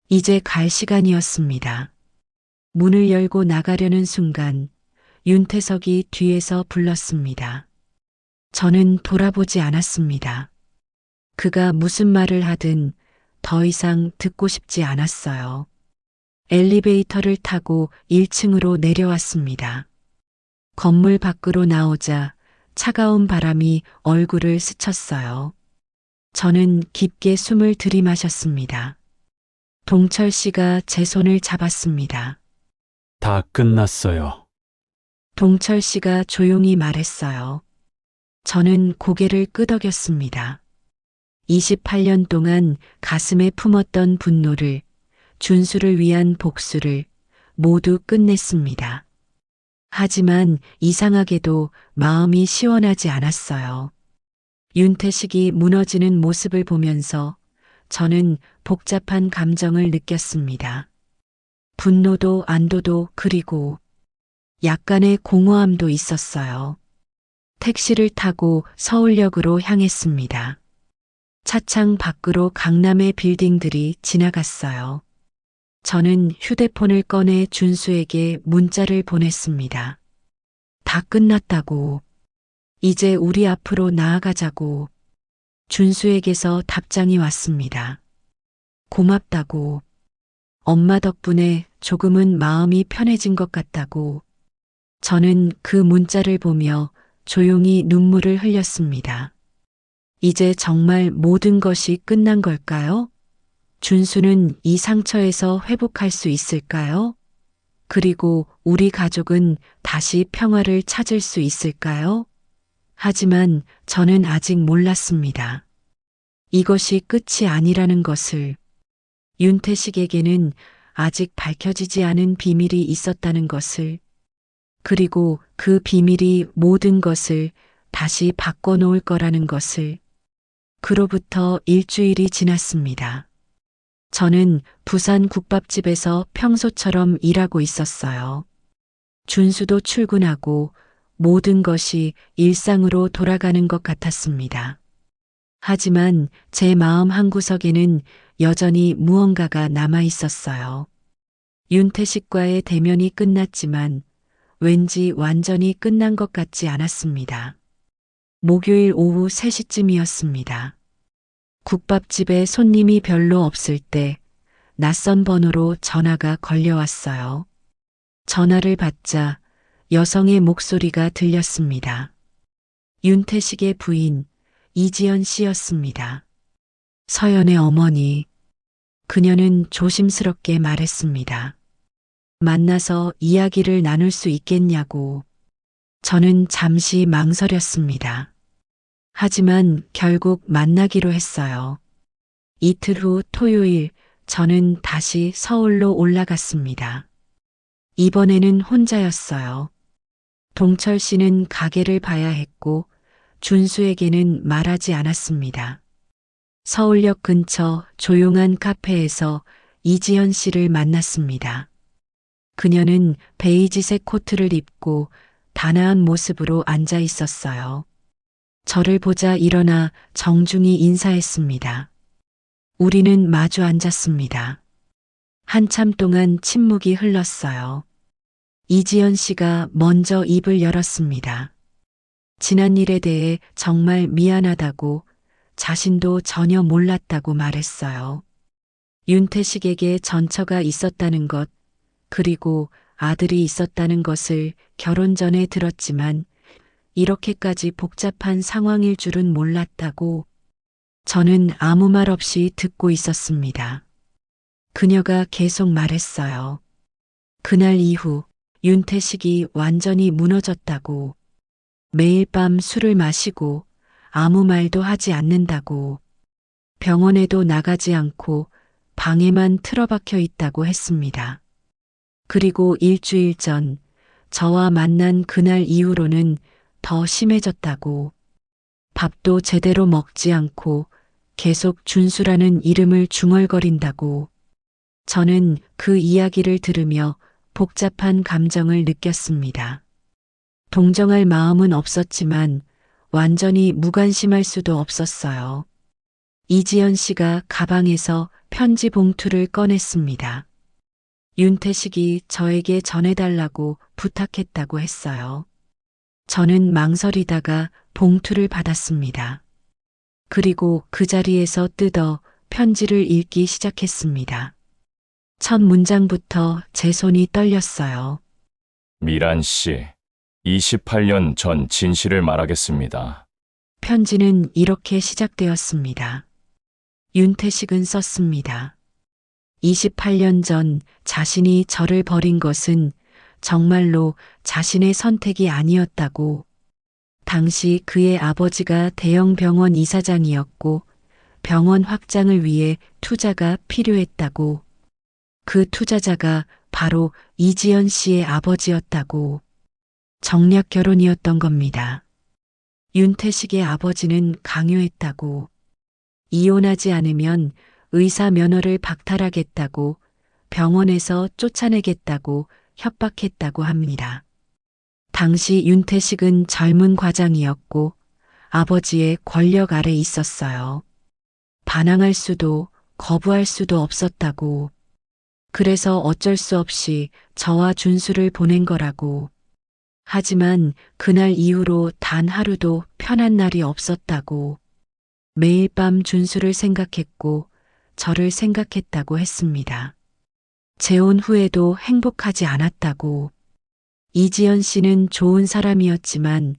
이제 갈 시간이었습니다. 문을 열고 나가려는 순간 윤태석이 뒤에서 불렀습니다. 저는 돌아보지 않았습니다. 그가 무슨 말을 하든 더 이상 듣고 싶지 않았어요. 엘리베이터를 타고 1층으로 내려왔습니다. 건물 밖으로 나오자 차가운 바람이 얼굴을 스쳤어요. 저는 깊게 숨을 들이마셨습니다. 동철 씨가 제 손을 잡았습니다. 다 끝났어요. 동철 씨가 조용히 말했어요. 저는 고개를 끄덕였습니다. 28년 동안 가슴에 품었던 분노를, 준수를 위한 복수를 모두 끝냈습니다. 하지만 이상하게도 마음이 시원하지 않았어요. 윤태식이 무너지는 모습을 보면서 저는 복잡한 감정을 느꼈습니다. 분노도 안도도 그리고 약간의 공허함도 있었어요. 택시를 타고 서울역으로 향했습니다. 차창 밖으로 강남의 빌딩들이 지나갔어요. 저는 휴대폰을 꺼내 준수에게 문자를 보냈습니다. 다 끝났다고. 이제 우리 앞으로 나아가자고. 준수에게서 답장이 왔습니다. 고맙다고. 엄마 덕분에 조금은 마음이 편해진 것 같다고. 저는 그 문자를 보며 조용히 눈물을 흘렸습니다. 이제 정말 모든 것이 끝난 걸까요? 준수는 이 상처에서 회복할 수 있을까요? 그리고 우리 가족은 다시 평화를 찾을 수 있을까요? 하지만 저는 아직 몰랐습니다. 이것이 끝이 아니라는 것을. 윤태식에게는 아직 밝혀지지 않은 비밀이 있었다는 것을. 그리고 그 비밀이 모든 것을 다시 바꿔놓을 거라는 것을. 그로부터 일주일이 지났습니다. 저는 부산 국밥집에서 평소처럼 일하고 있었어요. 준수도 출근하고 모든 것이 일상으로 돌아가는 것 같았습니다. 하지만 제 마음 한구석에는 여전히 무언가가 남아 있었어요. 윤태식과의 대면이 끝났지만 왠지 완전히 끝난 것 같지 않았습니다. 목요일 오후 3시쯤이었습니다. 국밥집에 손님이 별로 없을 때 낯선 번호로 전화가 걸려왔어요. 전화를 받자 여성의 목소리가 들렸습니다. 윤태식의 부인 이지연 씨였습니다. 서연의 어머니. 그녀는 조심스럽게 말했습니다. 만나서 이야기를 나눌 수 있겠냐고. 저는 잠시 망설였습니다. 하지만 결국 만나기로 했어요. 이틀 후 토요일 저는 다시 서울로 올라갔습니다. 이번에는 혼자였어요. 동철 씨는 가게를 봐야 했고 준수에게는 말하지 않았습니다. 서울역 근처 조용한 카페에서 이지연 씨를 만났습니다. 그녀는 베이지색 코트를 입고 단아한 모습으로 앉아 있었어요. 저를 보자 일어나 정중히 인사했습니다. 우리는 마주 앉았습니다. 한참 동안 침묵이 흘렀어요. 이지연 씨가 먼저 입을 열었습니다. 지난 일에 대해 정말 미안하다고 자신도 전혀 몰랐다고 말했어요. 윤태식에게 전처가 있었다는 것, 그리고 아들이 있었다는 것을 결혼 전에 들었지만 이렇게까지 복잡한 상황일 줄은 몰랐다고. 저는 아무 말 없이 듣고 있었습니다. 그녀가 계속 말했어요. 그날 이후 윤태식이 완전히 무너졌다고. 매일 밤 술을 마시고 아무 말도 하지 않는다고. 병원에도 나가지 않고 방에만 틀어박혀 있다고 했습니다. 그리고 일주일 전 저와 만난 그날 이후로는 더 심해졌다고. 밥도 제대로 먹지 않고 계속 준수라는 이름을 중얼거린다고. 저는 그 이야기를 들으며 복잡한 감정을 느꼈습니다. 동정할 마음은 없었지만 완전히 무관심할 수도 없었어요. 이지연 씨가 가방에서 편지 봉투를 꺼냈습니다. 윤태식이 저에게 전해달라고 부탁했다고 했어요. 저는 망설이다가 봉투를 받았습니다. 그리고 그 자리에서 뜯어 편지를 읽기 시작했습니다. 첫 문장부터 제 손이 떨렸어요. 미란 씨, 28년 전 진실을 말하겠습니다. 편지는 이렇게 시작되었습니다. 윤태식은 썼습니다. 28년 전 자신이 저를 버린 것은 정말로 자신의 선택이 아니었다고, 당시 그의 아버지가 대형 병원 이사장이었고 병원 확장을 위해 투자가 필요했다고, 그 투자자가 바로 이지연 씨의 아버지였다고, 정략 결혼이었던 겁니다. 윤태식의 아버지는 강요했다고, 이혼하지 않으면 의사 면허를 박탈하겠다고, 병원에서 쫓아내겠다고 협박했다고 합니다. 당시 윤태식은 젊은 과장이었고 아버지의 권력 아래 있었어요. 반항할 수도 거부할 수도 없었다고, 그래서 어쩔 수 없이 저와 준수를 보낸 거라고, 하지만 그날 이후로 단 하루도 편한 날이 없었다고, 매일 밤 준수를 생각했고 저를 생각했다고 했습니다. 재혼 후에도 행복하지 않았다고, 이지연 씨는 좋은 사람이었지만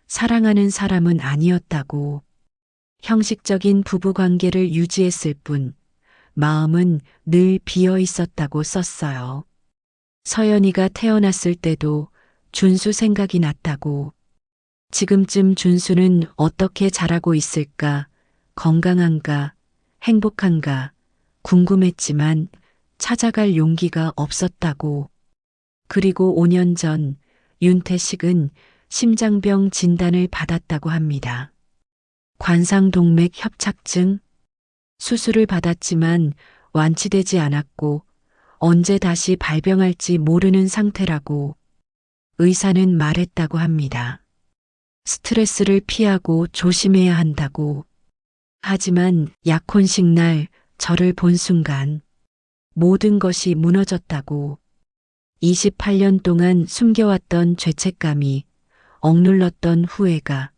사랑하는 사람은 아니었다고, 형식적인 부부 관계를 유지했을 뿐 마음은 늘 비어 있었다고 썼어요. 서연이가 태어났을 때도 준수 생각이 났다고, 지금쯤 준수는 어떻게 자라고 있을까, 건강한가, 행복한가 궁금했지만 찾아갈 용기가 없었다고, 그리고 5년 전 윤태식은 심장병 진단을 받았다고 합니다. 관상동맥 협착증, 수술을 받았지만 완치되지 않았고 언제 다시 발병할지 모르는 상태라고 의사는 말했다고 합니다. 스트레스를 피하고 조심해야 한다고. 하지만 약혼식 날 저를 본 순간 모든 것이 무너졌다고, 28년 동안 숨겨왔던 죄책감이, 억눌렀던 후회가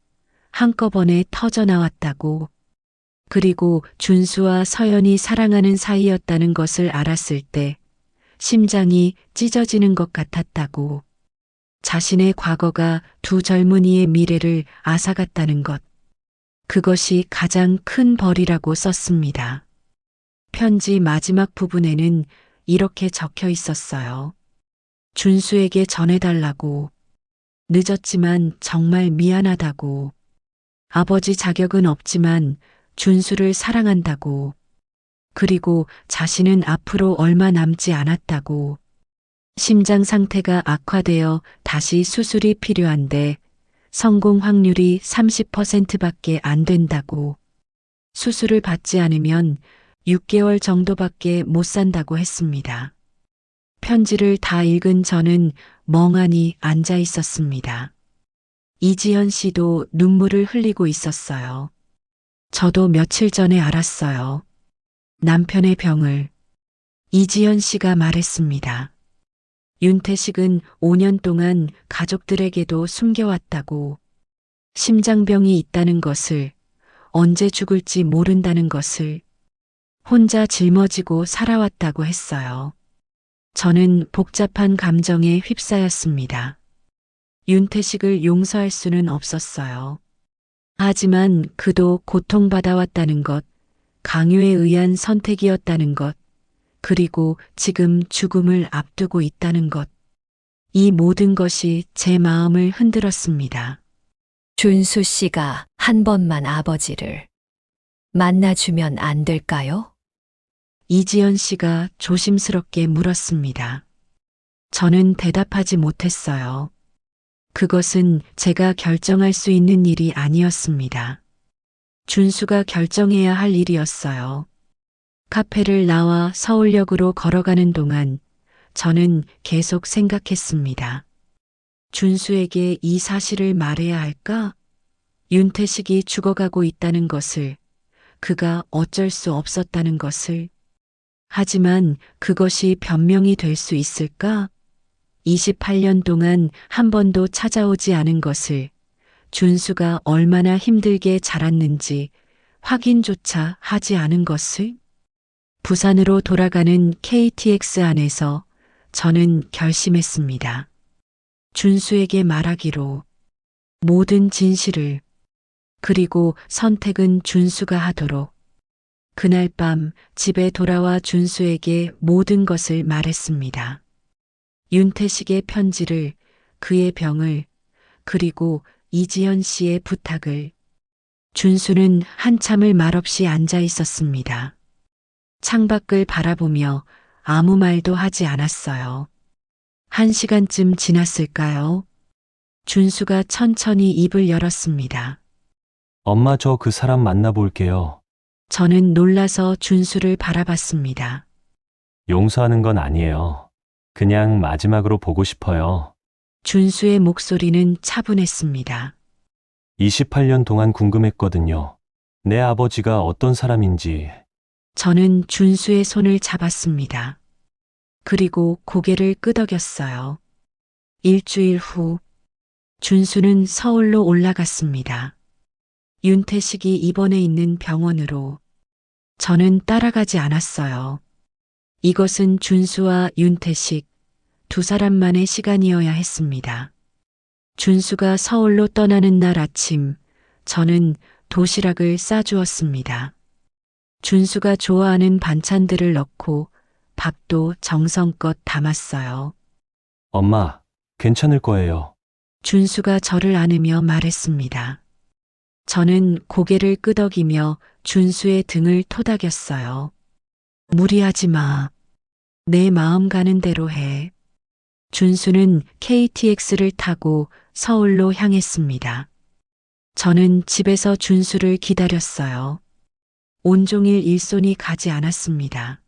한꺼번에 터져나왔다고, 그리고 준수와 서연이 사랑하는 사이였다는 것을 알았을 때 심장이 찢어지는 것 같았다고, 자신의 과거가 두 젊은이의 미래를 앗아갔다는 것, 그것이 가장 큰 벌이라고 썼습니다. 편지 마지막 부분에는 이렇게 적혀 있었어요. 준수에게 전해달라고, 늦었지만 정말 미안하다고, 아버지 자격은 없지만 준수를 사랑한다고, 그리고 자신은 앞으로 얼마 남지 않았다고, 심장 상태가 악화되어 다시 수술이 필요한데 성공 확률이 30%밖에 안 된다고, 수술을 받지 않으면 6개월 정도밖에 못 산다고 했습니다. 편지를 다 읽은 저는 멍하니 앉아 있었습니다. 이지연 씨도 눈물을 흘리고 있었어요. 저도 며칠 전에 알았어요. 남편의 병을. 이지연 씨가 말했습니다. 윤태식은 5년 동안 가족들에게도 숨겨왔다고, 심장병이 있다는 것을, 언제 죽을지 모른다는 것을, 혼자 짊어지고 살아왔다고 했어요. 저는 복잡한 감정에 휩싸였습니다. 윤태식을 용서할 수는 없었어요. 하지만 그도 고통받아왔다는 것, 강요에 의한 선택이었다는 것, 그리고 지금 죽음을 앞두고 있다는 것, 이 모든 것이 제 마음을 흔들었습니다. 준수 씨가 한 번만 아버지를 만나주면 안 될까요? 이지연 씨가 조심스럽게 물었습니다. 저는 대답하지 못했어요. 그것은 제가 결정할 수 있는 일이 아니었습니다. 준수가 결정해야 할 일이었어요. 카페를 나와 서울역으로 걸어가는 동안 저는 계속 생각했습니다. 준수에게 이 사실을 말해야 할까? 윤태식이 죽어가고 있다는 것을, 그가 어쩔 수 없었다는 것을. 하지만 그것이 변명이 될 수 있을까? 28년 동안 한 번도 찾아오지 않은 것을, 준수가 얼마나 힘들게 자랐는지 확인조차 하지 않은 것을. 부산으로 돌아가는 KTX 안에서 저는 결심했습니다. 준수에게 말하기로, 모든 진실을. 그리고 선택은 준수가 하도록. 그날 밤 집에 돌아와 준수에게 모든 것을 말했습니다. 윤태식의 편지를, 그의 병을, 그리고 이지연 씨의 부탁을. 준수는 한참을 말없이 앉아 있었습니다. 창밖을 바라보며 아무 말도 하지 않았어요. 1시간쯤 지났을까요? 준수가 천천히 입을 열었습니다. 엄마, 저 그 사람 만나볼게요. 저는 놀라서 준수를 바라봤습니다. 용서하는 건 아니에요. 그냥 마지막으로 보고 싶어요. 준수의 목소리는 차분했습니다. 28년 동안 궁금했거든요. 내 아버지가 어떤 사람인지. 저는 준수의 손을 잡았습니다. 그리고 고개를 끄덕였어요. 일주일 후, 준수는 서울로 올라갔습니다. 윤태식이 입원해 있는 병원으로. 저는 따라가지 않았어요. 이것은 준수와 윤태식 두 사람만의 시간이어야 했습니다. 준수가 서울로 떠나는 날 아침, 저는 도시락을 싸주었습니다. 준수가 좋아하는 반찬들을 넣고 밥도 정성껏 담았어요. 엄마, 괜찮을 거예요. 준수가 저를 안으며 말했습니다. 저는 고개를 끄덕이며 준수의 등을 토닥였어요. 무리하지 마. 내 마음 가는 대로 해. 준수는 KTX를 타고 서울로 향했습니다. 저는 집에서 준수를 기다렸어요. 온종일 일손이 가지 않았습니다.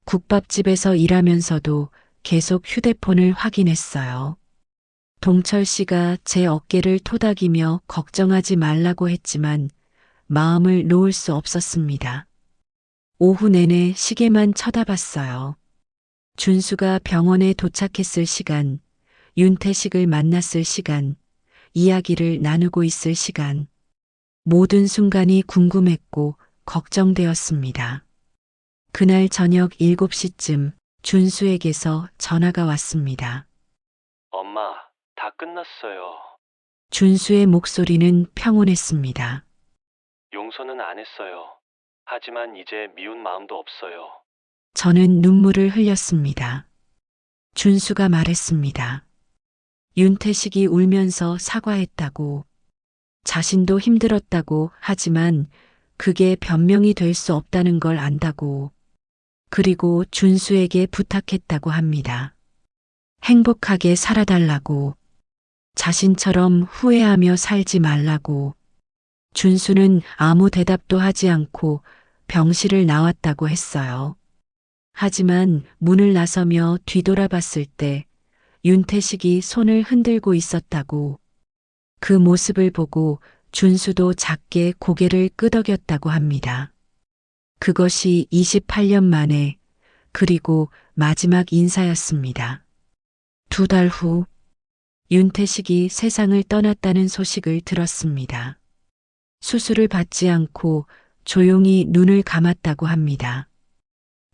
국밥집에서 일하면서도 계속 휴대폰을 확인했어요. 동철 씨가 제 어깨를 토닥이며 걱정하지 말라고 했지만 마음을 놓을 수 없었습니다. 오후 내내 시계만 쳐다봤어요. 준수가 병원에 도착했을 시간, 윤태식을 만났을 시간, 이야기를 나누고 있을 시간. 모든 순간이 궁금했고 걱정되었습니다. 그날 저녁 7시쯤 준수에게서 전화가 왔습니다. 엄마, 다 끝났어요. 준수의 목소리는 평온했습니다. 용서는 안 했어요. 하지만 이제 미운 마음도 없어요. 저는 눈물을 흘렸습니다. 준수가 말했습니다. 윤태식이 울면서 사과했다고, 자신도 힘들었다고, 하지만 그게 변명이 될 수 없다는 걸 안다고, 그리고 준수에게 부탁했다고 합니다. 행복하게 살아달라고, 자신처럼 후회하며 살지 말라고. 준수는 아무 대답도 하지 않고 병실을 나왔다고 했어요. 하지만 문을 나서며 뒤돌아봤을 때 윤태식이 손을 흔들고 있었다고, 그 모습을 보고 준수도 작게 고개를 끄덕였다고 합니다. 그것이 28년 만에, 그리고 마지막 인사였습니다. 2달 후, 윤태식이 세상을 떠났다는 소식을 들었습니다. 수술을 받지 않고 조용히 눈을 감았다고 합니다.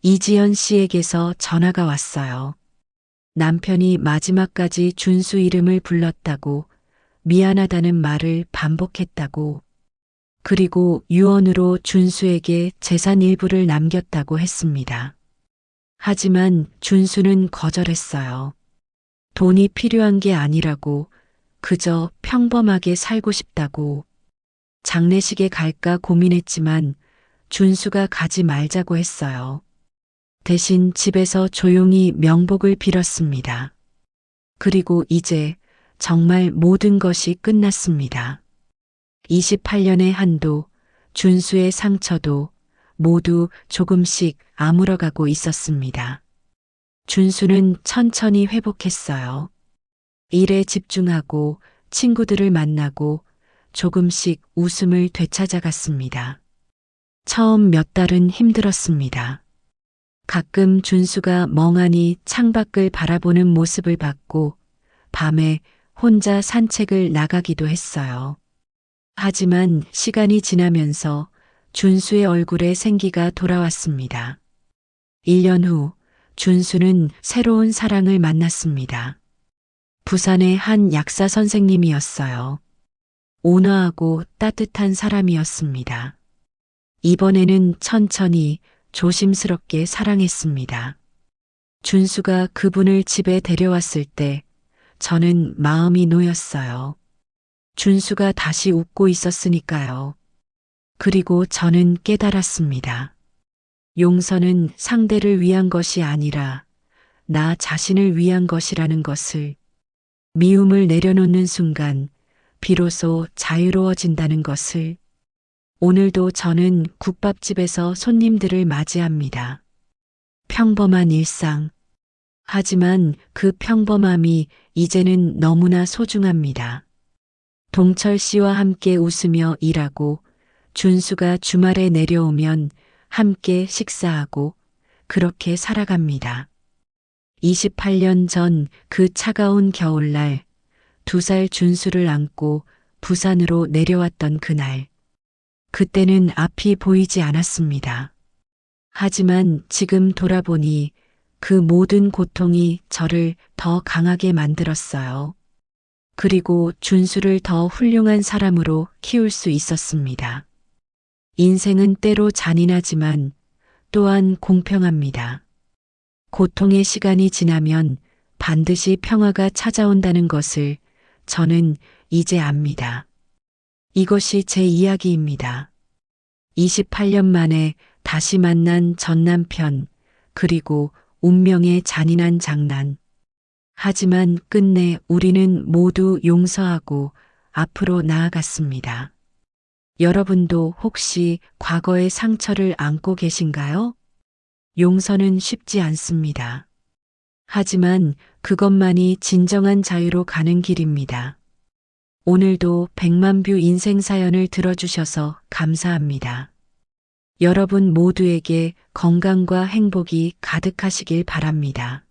이지연 씨에게서 전화가 왔어요. 남편이 마지막까지 준수 이름을 불렀다고, 미안하다는 말을 반복했다고, 그리고 유언으로 준수에게 재산 일부를 남겼다고 했습니다. 하지만 준수는 거절했어요. 돈이 필요한 게 아니라고, 그저 평범하게 살고 싶다고. 장례식에 갈까 고민했지만 준수가 가지 말자고 했어요. 대신 집에서 조용히 명복을 빌었습니다. 그리고 이제 정말 모든 것이 끝났습니다. 28년의 한도, 준수의 상처도 모두 조금씩 아물어가고 있었습니다. 준수는 천천히 회복했어요. 일에 집중하고 친구들을 만나고 조금씩 웃음을 되찾아갔습니다. 처음 몇 달은 힘들었습니다. 가끔 준수가 멍하니 창밖을 바라보는 모습을 봤고 밤에 혼자 산책을 나가기도 했어요. 하지만 시간이 지나면서 준수의 얼굴에 생기가 돌아왔습니다. 1년 후 준수는 새로운 사랑을 만났습니다. 부산의 한 약사 선생님이었어요. 온화하고 따뜻한 사람이었습니다. 이번에는 천천히 조심스럽게 사랑했습니다. 준수가 그분을 집에 데려왔을 때 저는 마음이 놓였어요. 준수가 다시 웃고 있었으니까요. 그리고 저는 깨달았습니다. 용서는 상대를 위한 것이 아니라 나 자신을 위한 것이라는 것을. 미움을 내려놓는 순간 비로소 자유로워진다는 것을. 오늘도 저는 국밥집에서 손님들을 맞이합니다. 평범한 일상. 하지만 그 평범함이 이제는 너무나 소중합니다. 동철 씨와 함께 웃으며 일하고 준수가 주말에 내려오면 함께 식사하고 그렇게 살아갑니다. 28년 전 그 차가운 겨울날 2살 준수를 안고 부산으로 내려왔던 그날. 그때는 앞이 보이지 않았습니다. 하지만 지금 돌아보니 그 모든 고통이 저를 더 강하게 만들었어요. 그리고 준수를 더 훌륭한 사람으로 키울 수 있었습니다. 인생은 때로 잔인하지만 또한 공평합니다. 고통의 시간이 지나면 반드시 평화가 찾아온다는 것을 저는 이제 압니다. 이것이 제 이야기입니다. 28년 만에 다시 만난 전 남편, 그리고 운명의 잔인한 장난. 하지만 끝내 우리는 모두 용서하고 앞으로 나아갔습니다. 여러분도 혹시 과거의 상처를 안고 계신가요? 용서는 쉽지 않습니다. 하지만 그것만이 진정한 자유로 가는 길입니다. 오늘도 100만 뷰 인생 사연을 들어주셔서 감사합니다. 여러분 모두에게 건강과 행복이 가득하시길 바랍니다.